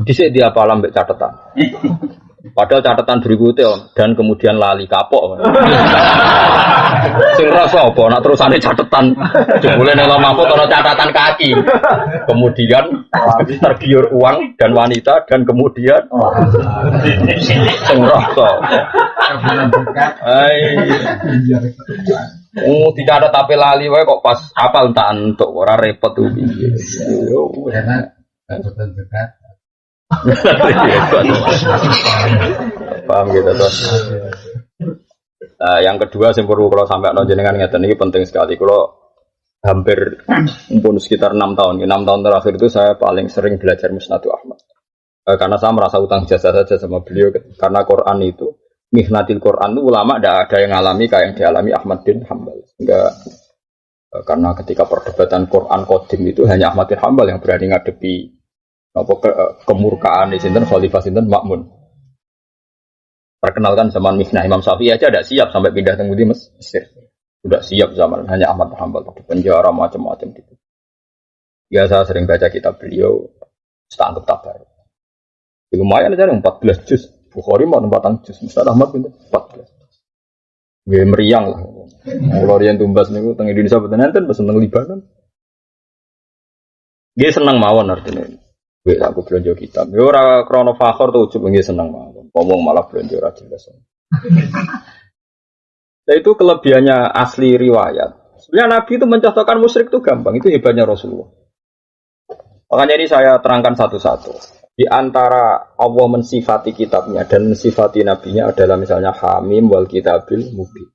Dhisik dihafal ambek catatan. Padahal catatan berikutnya dan kemudian lali kapok. Sing rasa apa nak terusane catatan jebule nek mahfud ana catatan kaki. Kemudian tergiur uang dan wanita dan kemudian sing rasa. Tidak ada tapi lali wae kok pas apal tak entuk ora repot tuh piye. Yo enak catatan dekat. Paham gitu toh. Yang kedua sing perlu kalau sampai jenengan ngeten iki penting sekali. Kalau hampir pun sekitar 6 tahun. 6 tahun terakhir itu saya paling sering belajar Musnadu Ahmad. Karena saya merasa utang jasa saja sama beliau karena Quran itu mihnatil Quran itu ulama tidak ada yang ngalami kayak yang dialami Ahmad bin Hambal. Enggak karena ketika perdebatan Quran Qadim itu hanya Ahmad bin Hambal yang berani ngadepi kemurkaan di sinten Khalifah sinten Ma'mun. Perkenalkan zaman Mihnah Imam Syafi'i aja tidak siap sampai pindah ke Mesir. Sudah siap zaman hanya Ahmad bin Hambal di penjara macam-macam gitu. Ya saya sering baca kitab beliau, setangkep tabar. Lumayan aja 14 juz. Bukhari mau 4 juz. Ustaz Ahmad bin 14. Gue meriang lah. Kalau yang tumbas niku teng Indonesia betul nanti pesen teng Libanon. Dia senang mawon artinya. Gue aku belanja kitab. Yo ora krono fakhor tuh ujug nggih seneng mawon. Ngomong malah belanja ora jelas. Nah itu kelebihannya asli riwayat. Sebenarnya Nabi itu mencontohkan musyrik itu gampang. Itu hebatnya Rasulullah. Makanya ini saya terangkan satu-satu. Di antara Allah mensifati kitabnya dan mensifati nabinya adalah misalnya Hamim wal kitabil mubin.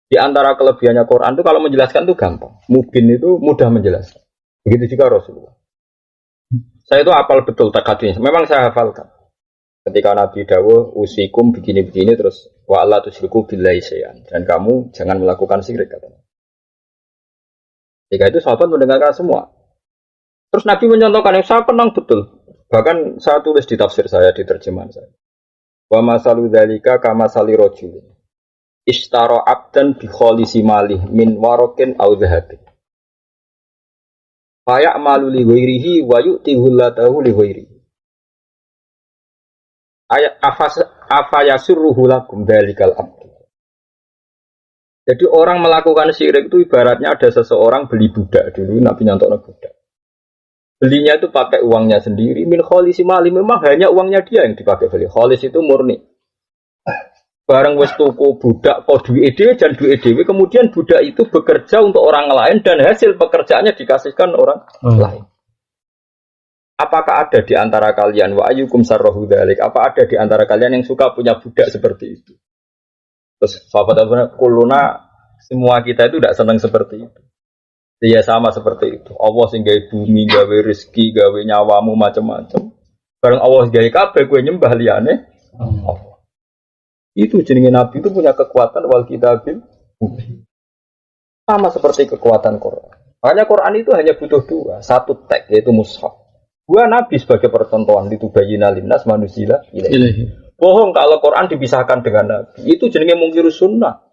Di antara kelebihannya Quran itu kalau menjelaskan itu gampang. Mubin itu mudah menjelaskan. Begitu juga Rasulullah. Saya itu hafal betul takadnya. Memang saya hafalkan. Ketika Nabi dawuh usikum begini-begini terus wa alla tusyriku billahi syai'an dan kamu jangan melakukan syirik katanya. Ketika itu sahabat mendengarkan semua. Terus Nabi mencontohkan yang saya penang betul. Bahkan saya tulis di tafsir saya di terjemahan saya. Wa masalu dzalika kama sali rajul. Ishtara 'abdan bi khalisi malih min warakin aw dhahabin. Fa ya'malu li ghairihi wa yu'tihu latahu li ghairihi. Ayat afayasurruhu lakum dzalikal abd. Jadi orang melakukan syirik itu ibaratnya ada seseorang beli budak dulu Nabi nyontokno budak. Belinya itu pakai uangnya sendiri min khalisi mali memang hanya uangnya dia yang dipakai beli. Khalis itu murni. Barang wis tuku budak kok duwe dhewe dan duwe dhewe kemudian budak itu bekerja untuk orang lain dan hasil pekerjaannya dikasihkan orang lain. Apakah ada di antara kalian wa ayyukum sarrahu dzalik? Apa ada di antara kalian yang suka punya budak seperti itu? Terus sahabat-sahabat kuluna semua kita itu tidak senang seperti itu. Dia sama seperti itu. Allah sing gawe bumi, gawe rezeki, gawe nyawamu macam-macam. Bareng Allah gawe kabeh kowe nyembah liyane Allah. Itu jenenge Nabi itu punya kekuatan wal kitabil mubin. Sama seperti kekuatan Quran. Makanya Quran itu hanya butuh 2, satu teks yaitu mushaf. 2 Nabi sebagai percontohan itu bayyina linnas manusila ilaihi. Bohong kalau Quran dipisahkan dengan Nabi. Itu jenenge mungkir sunnah.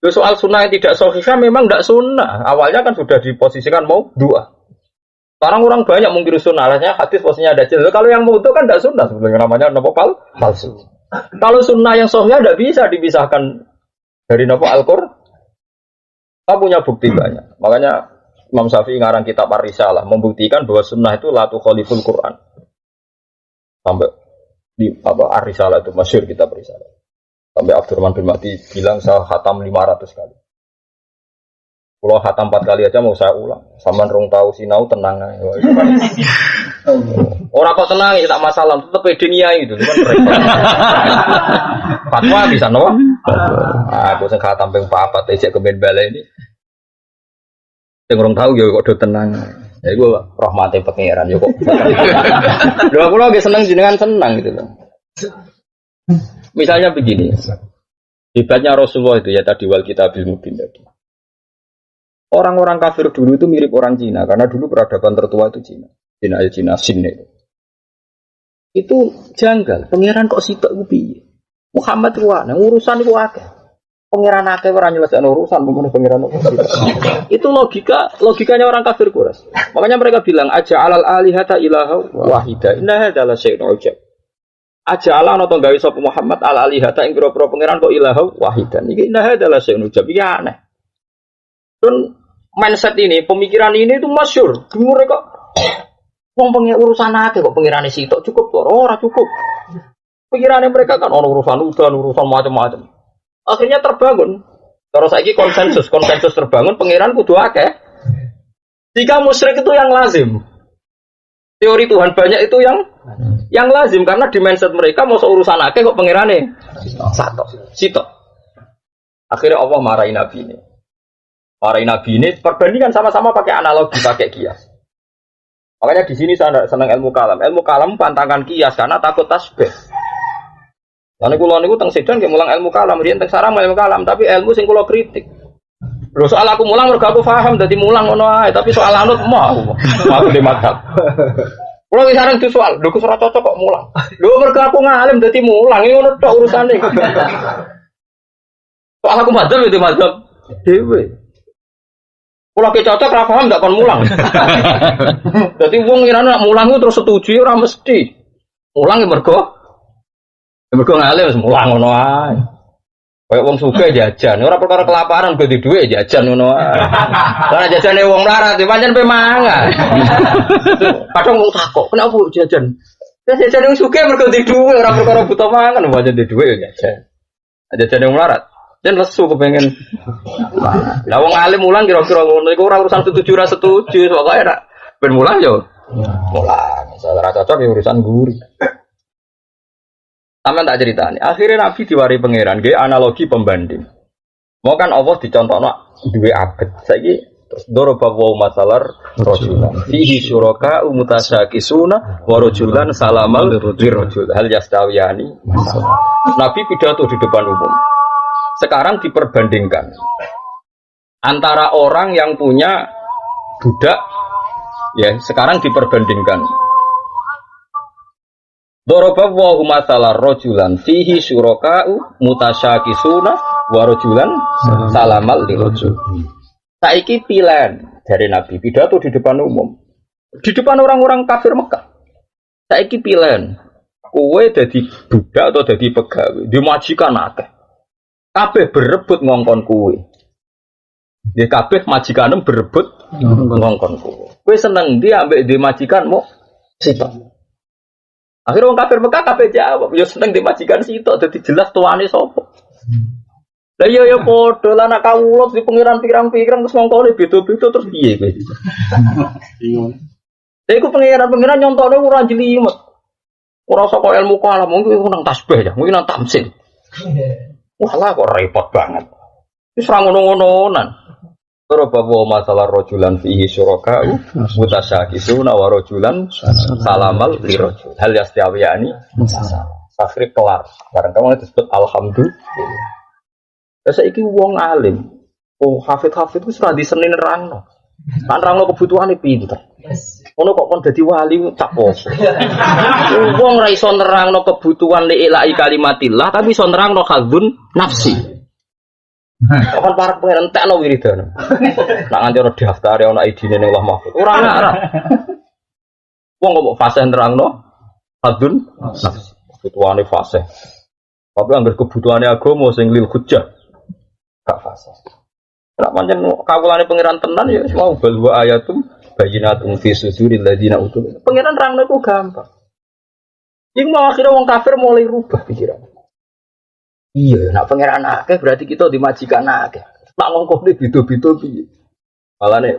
Soal sunnah yang tidak sahih memang tidak sunnah. Awalnya kan sudah diposisikan mau 2. Sekarang orang banyak mungkir sunnah. Artinya hadis posisinya ada jelas. Kalau yang mau itu kan tidak sunnah. Sebenarnya namanya nopo palsu. Kalau sunnah yang sahih tidak bisa dipisahkan dari nopo Al-Qur'an. Kita punya bukti banyak. Makanya Imam Syafi'i ngarang kitab Ar-Risalah membuktikan bahwa sunnah itu la tukhaliful Quran. Sampai di Ar-Risalah itu masyhur kitab Risalah. Sampai Abdurrahman bin Mahdi bilang saya khatam 500 kali. Kalau khatam 4 kali aja mau saya ulang. Saman rong tahu sinau tenang aja. Orang kok tenang ya tak masalah, tetap pede niai gitu kan repot. Fatwa bisa no? Aku sing khatam ping 4 isih kemen bale ini. Sing rong tahu ya kok do tenang. Ya iku rahmate pangeran ya kok. Lha aku lagi seneng jenengan senang gitu loh. Misalnya begini, hebatnya Rasulullah itu ya tadi wal kitabil mubin tadi. Orang-orang kafir dulu itu mirip orang Cina karena dulu peradaban tertua itu Cina. Cina Sin itu. Itu janggal. Pangeran kok sitok ku piye? Muhammad wae urusan iku akeh. Pangeran akeh ora nyelesaikno urusan pemene pangeran kok. Itu logikanya orang kafir Quraisy. Makanya mereka bilang aja alal alihata ilaha wahida. Inna hadzal syai'un ujab. Ajalan atau gawe sapa Muhammad ala alihata ing pira-pira pangeran kok ilaha wahidan. Iki inna hadalah syai'un ujab. Iki aneh. Dan mindset ini, pemikiran ini itu masyhur. Dimure kok wong pengen urusan akeh kok pengirane sitok cukup kok ora cukup. Pikirannya mereka kan ono urusan udan, urusan macam-macam. Akhirnya terbangun. Terus saiki konsensus terbangun pengiran kudu akeh. Jika musyrik itu yang lazim. Teori Tuhan banyak itu yang lazim karena di mindset mereka mau urusan akeh kok pengirane satu. Sitok. Akhirnya Allah marahin Nabi ini. Marahin Nabi ini perbandingan sama-sama pakai analogi, pakai kias. Makanya di sini saya senang ilmu kalam. Ilmu kalam pantangan kias karena takut tasbih. Lalu kulo niku teng sedan nggih mulang ilmu kalam, riyen teng sarang ilmu kalam, tapi ilmu sing kulo kritik. Lho soal aku mulang mergo aku paham dadi mulang ngono ae, tapi soal anut mau di madhab. Kulo wis sareng di soal, lho ora cocok kok mulang. Lho mergo aku ngalim dadi mulang, iki ngono tok urusane. Soal aku madhab ya di madhab dhewe. Kulo ke cocok ora paham ndak kon mulang. Dadi wong ngirane mulang terus setuju ora mesti. Mulang ya mergo ngalim wis mulang ngono ae. Kayak wong sugih jajan, ora perkara kelaparan go di dhuwit jajan ngono ae. Ora jajane wong melarat, pancen pe mangan. Kadang wong takok, "Kenapa jajan?" Wis jajan wong sugih mergo di dhuwit, ora perkara butuh mangan, pancen di dhuwit ya jajan. Jajan wong melarat, jan lesu kepengen. Lah wong alim mulang kira-kira ngono iku ora urusan setuju ora setuju, pokoke nek ben mulang yo. Mulang, ora cocok ya urusan guru. Sama tak ceritanya. Akhirnya Nabi diwari pangeran, gaya analogi pembanding. Mau kan Allah dicontohno duwe abet. Saiki terus doroba wa masalar rajulan. Fihi syuraka mutasyakisuna wa rajulan salamal lirajul. Hal yastawiyani masalah. Nabi pidato di depan umum. Sekarang diperbandingkan antara orang yang punya budak, ya sekarang diperbandingkan. Doroba wa masalah rajulan fihi syuraka'u mutasyakisuna wa rajulan salamal lirajul. Saiki pilihan dari Nabi pidato di depan umum. Di depan orang-orang kafir Mekah. Saiki pilihan kowe dadi budak atau dadi pegawai, dimajikan akeh. Kabeh berebut ngongkon kowe. Nggih kabeh majikanem berebut ngongkon kowe. Kowe seneng ndi ambek dimajikanmu sitok. Akhirnya orang kafir Mekah kabeh jawab, yo seneng dimajikan sitok dadi jelas tuane sapa. Lah iya ya padha lan anak kawula di pengiran pirang-pirang terus ngongkone beda-beda terus piye kowe. Bingung. Lha iku pengiran nyontone ora jelimet. Ora saka ilmu kalam, mungkin nang tasbih ya, mungkin nang tamsil. Walah kok repot banget. Wis ora ngono-ngononan. Terus bahwa masalah rojulan fihi syuraka'u mutasyakisuna wa rojulan salamal lirajul. Hal yastawiyani masalah. Akhirnya kelar. Barang kamu disebut alhamdulillah. Terus iki wong alim. Oh hafid-hafid itu sudah diseni nerangno. Kan nerangno kebutuhane pinter. Ono kok kon dadi wali tak poso. Wong ra iso nerangno kebutuhan li ilahi kalimatillah tapi iso nerangno khadzun nafsi. Kan para pengen entekno wiridan. Nak nganti ora daftar ana idine ning Allah Mahfuz. Ora ngarah. Wong kok fase nerangno khadzun nafsi. Kebutuhane fase. Tapi anggar kebutuhane agama sing lil hujjah. Gak fase. Nek pancen kawulane pangeran tenan ya mau bal wa ayatum bayyinatum fi suduril ladina utul. Pangeran rangno iku gampang. Iku mau akhirnya wong kafir mulai rubah pikiran. Iya, nak pangeran akeh berarti kita dimajikan akeh. Tak ngongkone beda-beda piye. Malane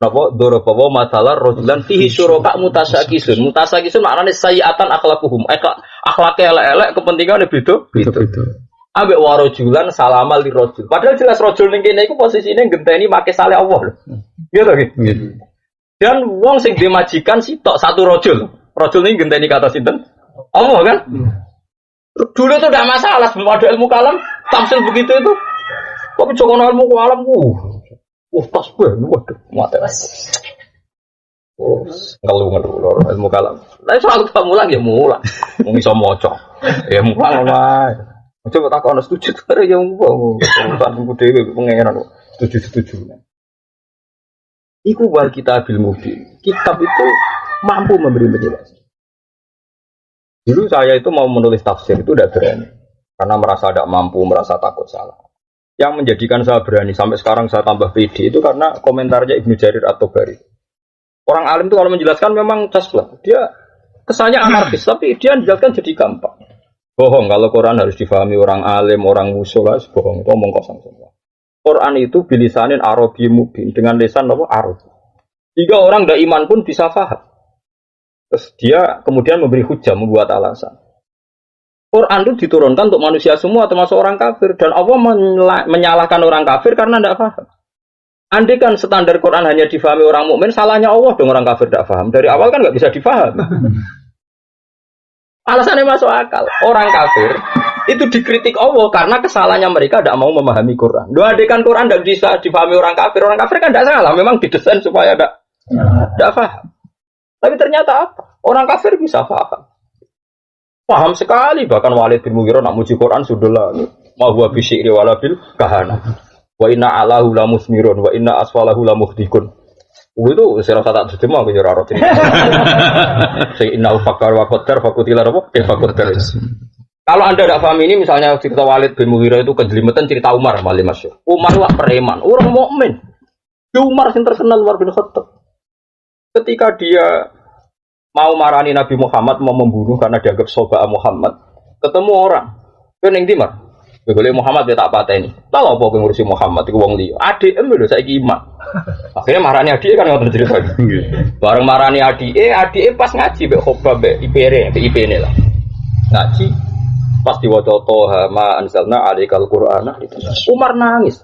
napa dorobawa masalah rajulan fihi syuraka mutasyakisun. Mutasyakisun maknane sayiatan akhlaquhum. Akhlake elek-elek kepentingane beda-beda. Ambek warajulan salamal lirajul. Padahal jelas rajul ning kene iku posisine genteni make saleh Allah lho. Iya to nggih. Dan wong sing dimajikan sitok satu rajul. Rajul ini genteni kata sinten? Allah kan? Dulu itu tidak masalah, sebelum ada ilmu kalam, tamsil begitu itu. Tapi jangan ilmu kalam, tasbih, waduh, mati. Ngeluh, ilmu kalam. Tapi soal kita mulang ya mulang, bisa mocok, ya mulang lah. Coba tak kau setuju, ada yang mulang, bukan dewi, pengeran, setuju. Iku wal kitab ilmu, kitab itu mampu memberi penjelasan. Dulu saya itu mau menulis tafsir itu udah berani. Karena merasa tidak mampu, merasa takut salah. Yang menjadikan saya berani sampai sekarang saya tambah pede itu karena komentarnya Ibnu Jarir At-Tabari. Orang alim itu kalau menjelaskan memang casplak. Dia kesannya anarkis, tapi dia menjelaskan jadi gampang. Bohong kalau Quran harus difahami orang alim, orang usul, bohong itu omong kosong semua. Quran itu bilisanin Arabi mubin dengan lisan apa? Arabi. Jika orang tidak iman pun bisa faham. Terus dia kemudian memberi hujah, membuat alasan. Quran itu diturunkan untuk manusia semua, termasuk orang kafir. Dan Allah menyalahkan orang kafir karena tidak paham. Andai kan standar Quran hanya difahami orang mukmin, salahnya Allah dong orang kafir tidak paham. Dari awal kan nggak bisa difaham. Alasannya masuk akal. Orang kafir itu dikritik Allah karena kesalahannya mereka tidak mau memahami Quran. Andai kan Quran tidak bisa difahami orang kafir kan tidak salah. Memang didesain supaya tidak paham. Tapi ternyata apa? Orang kafir bisa paham. Paham sekali, bahkan Walid bin Mughirah nak muji Quran sudahlah. Ma huwa bi syi'ri wala bil kahana. Wa inna alahu la musmirun wa inna asfalahu la muhdikun. Itu saya rasa tak terjemah ke ora roti. Sing inna fakar wa qaddar fakutila apa? Ke fakuttar. Kalau Anda tidak paham ini misalnya cerita Walid bin Mughirah itu kejelimetan cerita Umar malah masyhur. Umar lah preman, orang mukmin. Umar yang terkenal Umar bin Khattab. Ketika dia mau marani Nabi Muhammad, mau membunuh karena dianggap soba Muhammad, ketemu orang, kan yang dimar, boleh Muhammad dia tak pateni, tahu apa pengurusi Muhammad itu wong liya, adik lho saya iman, akhirnya marani adik kan nggak tercerita, bareng marani adik pas ngaji be khobab be IPN lah, ngaji pas diwaca toha ma anzalna alaikal qur'ana, Umar nangis,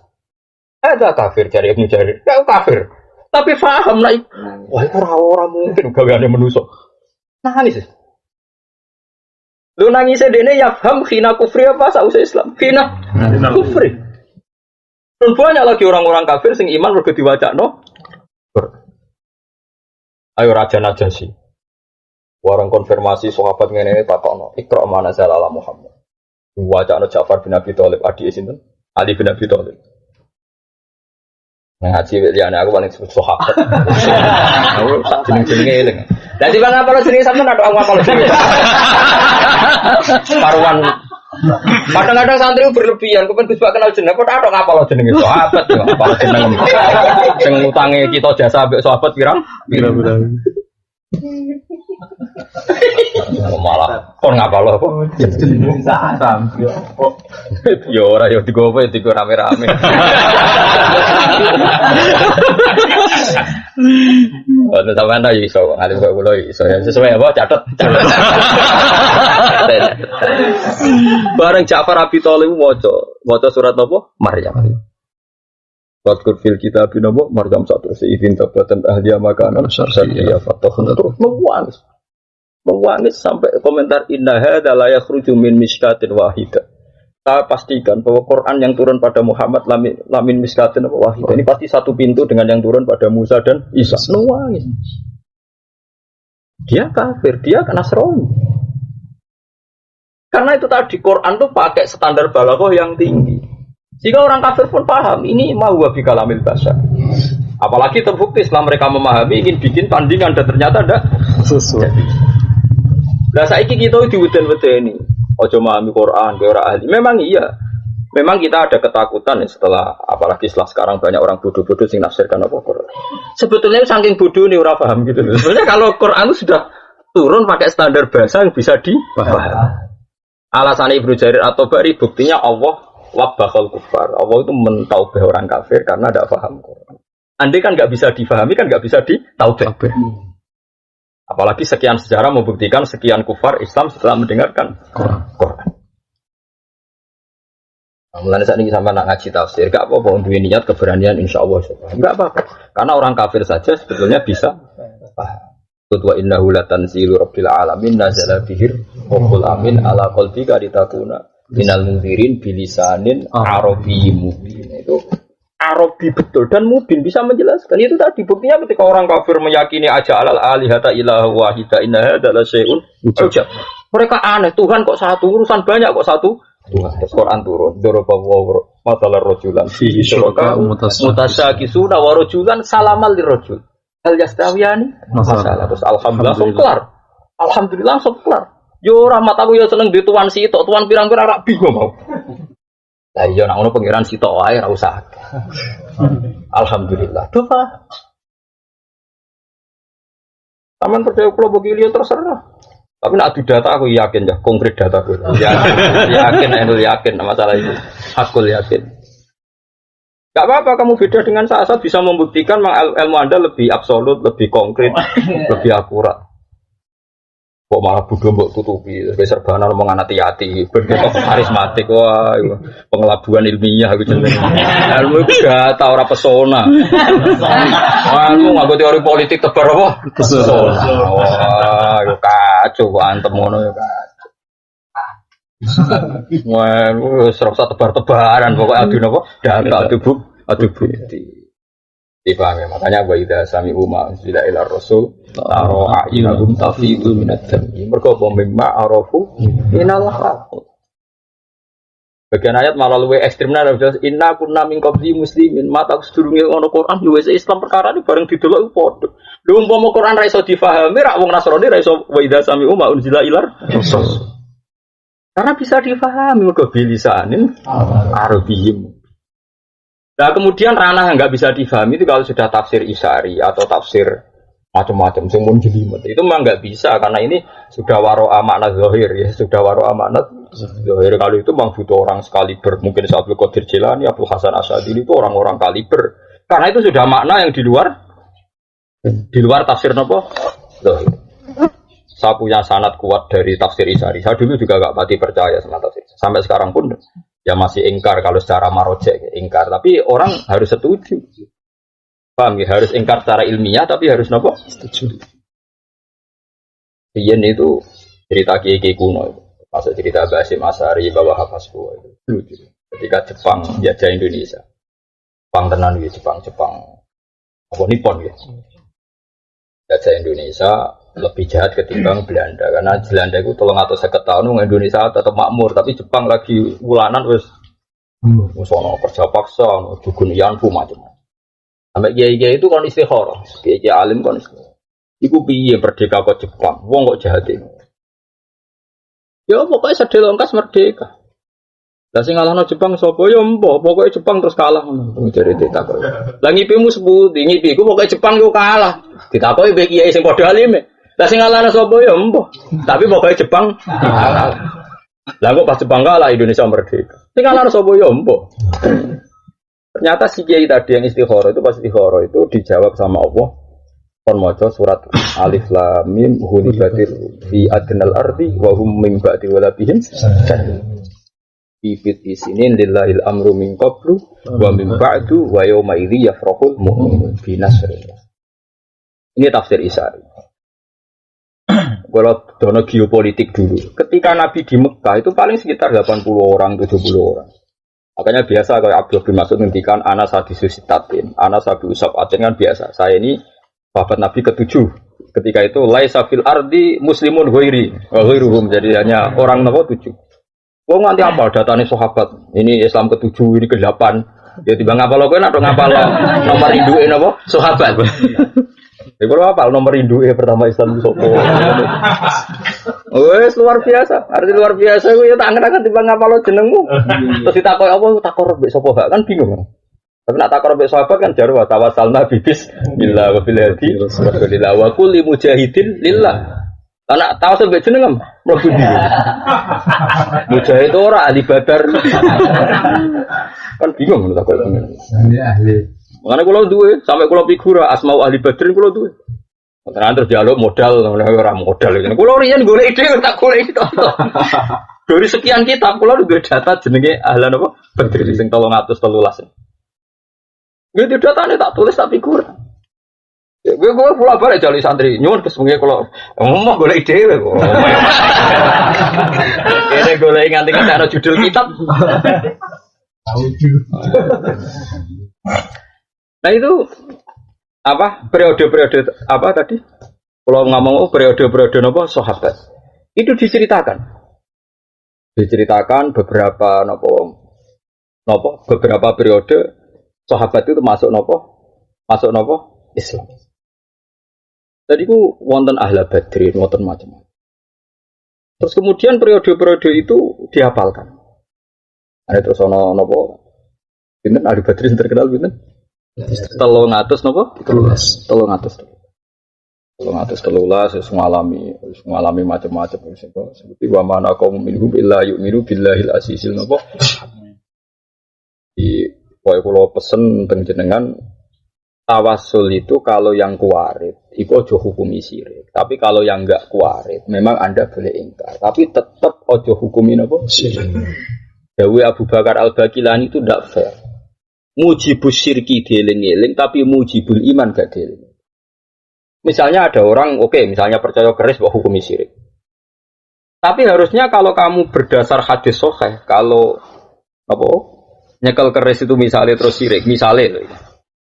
ada kafir cari Ibnu Jarir, kafir. Tapi paham naik, wah itu orang mungkin gaweane menusuk. Nangis. Lu nangisnya dene ya paham khina kufri apa sausai Islam? Khina kufri. Dan banyak lagi orang-orang kafir sing iman mergo diwacakno. Ayo raja Najasyi. Warang konfirmasi sahabat ngene takokno, Iqra mana ala Muhammad. Diwacakno Ja'far bin Abi Thalib adike sinten? Ali bin Abi Thalib. Ngaji liane aku paling sebut sahabat. Aku tak jeneng-jenenge eling. Lah di mana apa jenenge sampean ada aku apa jenenge. Paruan. Kadang-kadang santri berlebihan, kepen Gus Pak kenal jeneng, kok ada ngapal jenenge sahabat yo, apa jeneng. Sing ngutange kita jasa ambek sahabat pirang? Pira-pira. Malah kon ngapal apa? Jeneng sahabat. Yo ora yo digowo digo rame-rame. Untuk sampean ta iso, ngalim kok kula iso ya sesuai apa catet. Bareng Ja'far Abi Thalib waca surat apa? Maryam. Wadkur fil kitab nabo Maryam satu seizin tabatan ahliya makanan syar'iyya fatahun terus menguangis sampai komentar inna hadza la yakhruju min miskatin wahidah. Saya pastikan bahwa Quran yang turun pada Muhammad lamin miskatin wahidah. Ini pasti satu pintu dengan yang turun pada Musa dan Isa. Menguangis. Dia kafir, dia Nasrani. Karena itu tadi Quran tuh pakai standar balaghah yang tinggi. Jika orang kafir pun paham, ini mau wabi kalamil basar. Apalagi terbukti setelah mereka memahami, ingin bikin tandingan dan ternyata ada sesuatu. Nah saiki kita diweden-wedeni, ojo memahami Quran, ke orang ahli. Memang iya, memang kita ada ketakutan ya setelah, apalagi setelah sekarang banyak orang bodoh-bodoh yang nafsirkan apa Quran. Sebetulnya saking bodoh nih orang paham gitu. Sebenarnya kalau Quran itu sudah turun pakai standar bahasa yang bisa dipahami. Alasannya Ibnu Jarir At-Tabari buktinya Allah wabbahal kufar. Allah itu mentaubah orang kafir karena tidak paham Quran. Andai kan nggak bisa difahami kan nggak bisa ditaubah. Apalagi sekian sejarah membuktikan sekian kufar Islam setelah mendengarkan Quran. Mulanya saat ini sama nak ngaji tafsir, gak apa-apa untuk niat keberanian insya Allah. Gak apa-apa. Karena orang kafir saja sebetulnya bisa paham. Wa innahu latanzilu rabbil alamin nazala bihir qul amin ala qalbika litakuna minal munzirin bilisanin arabiyyin mubin. Itu Arabi betul dan mubin bisa menjelaskan. Itu tadi buktinya ketika orang kafir meyakini aja alal alihata ilaha wahida inna hadza la syai'un ujab. Mereka aneh, Tuhan kok satu, urusan banyak kok satu. Tuhan, Quran turun. Dorobawu masalah rojulan fihi syuraka mutasyakisuna wa rojulan salamal lirojul. Hal yastawiyani masalah. Terus alhamdulillah langsung kelar. Alhamdulillah langsung kelar. Yo rahmat aku yo seneng di tuan sitok, tuan pirang-pirang rak bingung mau. Lah iya nek ono pangeran sitok wae ora usah. Alhamdulillah. Doa. Taman percaya kula begini terserah. Tapi nak adu data aku yakin ya, konkret data aku. Yakin masalah itu. Aku yakin. Gak apa-apa kamu beda dengan saya bisa membuktikan ilmu Anda lebih absolut, lebih konkret, lebih akurat. Kok malah bodoh mbok tutupi, serbanan ngomong hati-hati, begitu karismatik, wah pengelabuan ilmiah gitu. Ilmu itu data orang pesona. Ilmu nggak teori politik tebar apa? Pesona. Wah, yo kacau, antem ngono yo kacau. Wah, serasa tebar-tebaran pokoknya adu apa? Data, adu bukti. Dipahami, makanya wa idza sami'u ma unzila ila rasul taro a'yunahum tafidu minad dam'i mergo apa mimma arafu minallah. Bagian ayat malah luwih ekstremna inna kunna min qabli muslimin mata sedurunge ngono Quran yo wis Islam perkara iki bareng didelok padha. Lha umpama Quran ra iso difahami rak wong Nasrani ra iso wa idza sami'u ma unzila ila rasul. Karena bisa difahami mergo bilisanin Arabiyyin. Nah kemudian ranah yang nggak bisa difahami itu kalau sudah tafsir isari atau tafsir macam-macam semun jelimet itu memang nggak bisa karena ini sudah waro'a makna zahir ya sudah waro'a makna zahir. Kalau itu memang butuh orang sekaliber mungkin Abdul Qadir Jilani, Abdul Hasan Asy'adili itu orang-orang kaliber karena itu sudah makna yang di luar tafsir nopo zahir. Saya punya sanad kuat dari tafsir isari. Saya dulu juga nggak pati percaya sama tafsir sampai sekarang pun. Ya masih ingkar kalau secara marojek ingkar, tapi orang harus setuju. Paham ya? Harus ingkar secara ilmiah, tapi harus nopo setuju. Iya itu cerita kiai kuno itu, masuk cerita Basim Asari bahwa Hafazku itu lucu. Ketika Jepang jajah Indonesia, Jepang tenan ya Jepang apa Nippon ya, jajah Indonesia. Lebih jahat ketimbang Belanda karena Belanda itu 350 tahun Indonesia tetap makmur tapi Jepang lagi wulanan wis ono kerja paksa ono dukun yanfu macam-macam sampai kiai-kiai itu kon istikharah kiai alim kon istikharah iku piye merdeka kok Jepang wong kok jahat ini ya pokoknya sedelongkas merdeka lah sing ngalahno Jepang sapa ya mbok pokoke Jepang terus kalah ngono jare ditakok lah ngipimu seputi ngipiku pokoke Jepang yo kalah ditakoki mbek kiai sing padha alime. Lah sing ngalahno sapa ya mbah. Tapi pokoke Jepang kalah. Lah kok pas Jepang kalah Indonesia merdeka. Sing ngalahno sapa ya mbah. Ternyata si kiai tadi yang istikharah itu pas istikharah itu dijawab sama Allah. Kon maca surat Alif Lam Mim hulibatil fi adnal ardi wa hum min ba'di walabihim. Ibit isinin lillahil amru min qablu wa min ba'du wa yawma idzi yafrahul mu'minun bi nasrillah. Ini tafsir Isari. Kalau dono geopolitik dulu, ketika Nabi di Mekah itu paling sekitar 80 orang, 70 orang. Makanya biasa kalau Abdul bin Mas'ud ngendikan ana sadisustatin, ana sabi usabatin kan biasa. Saya ini sahabat Nabi ketujuh. Ketika itu laisa fil ardi muslimun ghairuhum, jadi hanya orang nomor 7. Wong nganti apa datane sahabat. Ini Islam ke-7, ini ke-8. Ya tiba ngapal kowe nek ngapal nomor induke napa? Sahabat. Ya kalau apa nomor induke pertama Islam sapa. Wes luar biasa. Arti luar biasa kuwi ya tak angen-angen tiba ngapal jenengmu. Terus ditakoki apa takor mbek sapa kan bingung. Tapi nak takor mbek sahabat kan jarwa tawassalna bibis billah wa bil hadi rasulillah wa kulli mujahidin lillah. Anak tahu sampai jeneng mlebu ndi. Mujahid ora ahli badar. Kan bingung lho takut. Ahli. Makane kula duwe sampai kula figura asmau ahli badar kula duwe. Terus dialog modal ora modal iki. Kula riyen golek ide tak golek itu. Dari sekian kitab kula duwe data jenenge ahlan apa? Badar sing 313. Gitu datane tak tulis tak figura. Ya, gue pulang balik jali santri, nyuwun kesemuanya kalau ngomong golek ide, ini golek nganti ada judul kitab. Nah itu apa periode-periode apa tadi? Kalau ngomong periode-periode nopo sahabat, itu diceritakan beberapa beberapa periode sahabat itu masuk nopo Islam. Tadi ku wonten ahla badrin, wonten macam-macam. Terus kemudian periode-periode itu dihafalkan. Ada terus ono nopo, pinten Ali Badri yang terkenal pinten? 300 nopo? 13 ngalami macam-macam seperti wa mana kaum minhum illa yu'minu billahil azizil nopo. Di pokoke kula pesen teng jenengan tawasul itu kalau yang kuwarit itu ojo hukumi syirik. Tapi kalau yang enggak kuwarit memang Anda boleh ingkar. Tapi tetap ojo hukumi nopo syirik. Dawe Abu Bakar Al-Baqilani itu ndak fair. Mujibus syirki dieling-eling tapi mujibul iman gak dieling. Misalnya ada orang, misalnya percaya keris bahwa hukumi syirik. Tapi harusnya kalau kamu berdasar hadis sahih, kalau nyekel keris itu misalnya terus syirik, misalnya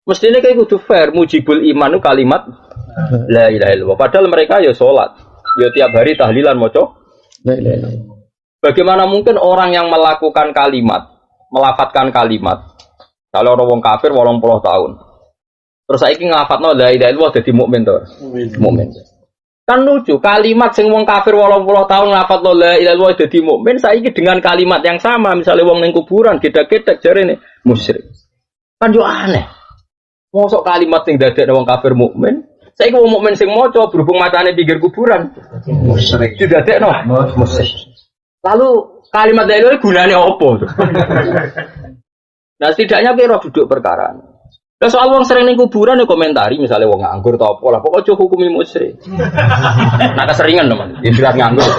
mestinya kayak kudu fair, mujibul iman itu kalimat la ilaha illallah. Padahal mereka ya sholat, ya tiap hari tahlilan maca la ilaha illallah. Bagaimana mungkin orang yang melakukan kalimat, melafatkan kalimat, kalau orang kafir 80 tahun. Terus saiki nglafatno la ilaha illallah dadi mukmin to. Mukmin. Kan lucu, kalimat sing wong kafir 80 tahun nglafatno la ilaha illallah dadi mukmin, saiki dengan kalimat yang sama misalnya wong ning kuburan gedhe-gedhe jarene musyrik. Kan yo aneh. Mosok kalimat sing dadekne wong kafir mukmin, saiki wong mukmin sing maca berhubung matane pinggir kuburan musyrik. Didadekno musyrik. Lalu kalimat la ilaha gunane apa to? Nah, setidaknya kira duduk perkara. Nah, soal wong sering ning kuburan ya komentari misalnya wong nganggur atau apa lah, pokoknya aja hukumi musyrik. Nah, keseringan teman, istilah nganggur.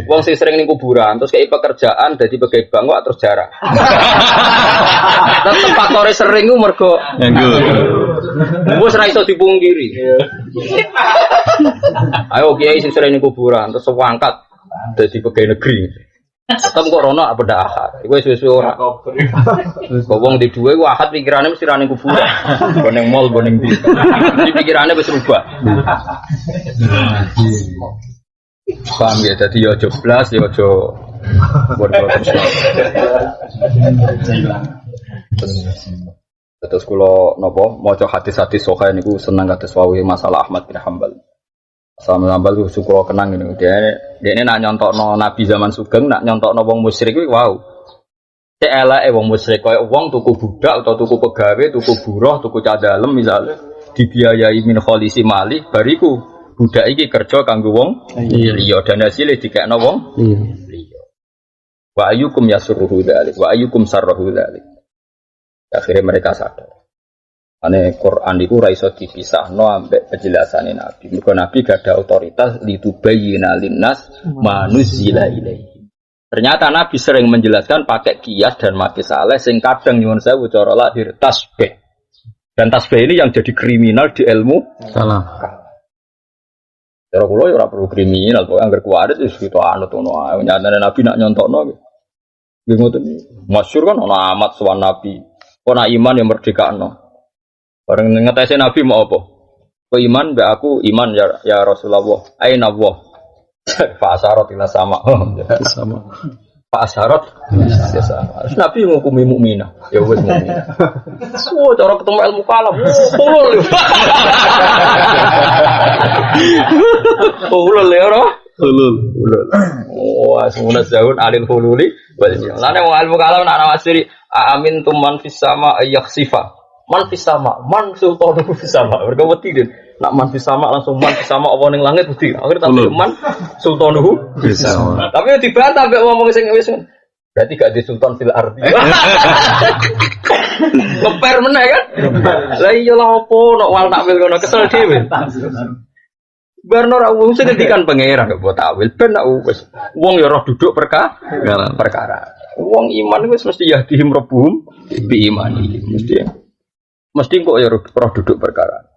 Wong sing sering ning kuburan terus kayak pekerjaan dadi pegawai bank kok terus jarang. Tetep faktore sering ku mergo nganggur. Wis ora iso dipungkiri. Ayo kiai sing sering ning kuburan terus wangkat dadi pegawai negeri. Tetep kok rono apa ndak ahad. Iku wis ora. Kok wong di duwe ku ahad pikirane mesti ra ning kuburan. Go ning mall, go ning ndi. Iki pikirane wis rubah. Paham ya, dadi yo aja blas, yo aja bodoh terus. Terus kula napa maca hadis-hadis sahih niku seneng kados wau masalah Ahmad bin Hanbal. Sama Hanbal itu syukur kenang ini. Dia nak nyontokno Nabi zaman Sugeng, nak nyontokno wong musyrik itu wow. Cek elake wong musyrik kaya wong tuku budak atau tuku pegawai, tuku buruh, tuku cadalem misalnya dibiayai min kholisi malih bariku budak iki kerja kanggo wong liya dan hasilé dikekno wong liya. Wa ayyukum yasurruhu dzalik wa ayyukum sarruhu dzalik. Akhirnya mereka sadar. Ane Quran itu ora iso dipisahno ambek penjelasane Nabi. Mergo Nabi gak ada otoritas litubayyina linnas manuzila ilaihi. Ternyata Nabi sering menjelaskan pakai kias dan makisaleh sing kadang nyuwun sewu cara lahir tasbih. Dan tasbih ini yang jadi kriminal di ilmu salah. Cara kula ora perlu kriminal, kok anggar kuwarit wis gitu anut ngono ae. Nyatane Nabi nak nyontokno nggih ngoten. Masyhur kan ana amat sowan Nabi. Ana iman yang merdekakno. Bareng ngetesi Nabi mau apa? Kau iman, be aku iman ya Rasulullah. Aina Allah. Pak Asyarat ila sama. Sama. Pak Asyarat ya sama. Terus Nabi ngukumi mukminah. Ya wis mukminah. Cara ketemu ilmu kalam. Ulul ya ora? Ulul. Wah, semuanya jauh alil hululi. Lane wong ilmu kalam nak nawasiri amin tuman fis sama yaksifa. Man fis sama, man sultanu fis sama. Mergo wedi den. Nak man fis sama langsung man fis sama apa ning langit wedi. Akhire tambah man sultanu fis sama. Tapi dibantah mbek wong sing wis. Berarti gak di sultan fil ardi. Ngeper meneh kan? Lah iya lah opo nek wal takwil kono kesel dhewe. Barno ra wong sing ngendikan pangeran kok takwil ben nak wis wong ya roh duduk perkara. Wong iman wis mesti yahdihim rabbuhum bi imani. Mesti kok ya roh duduk perkara.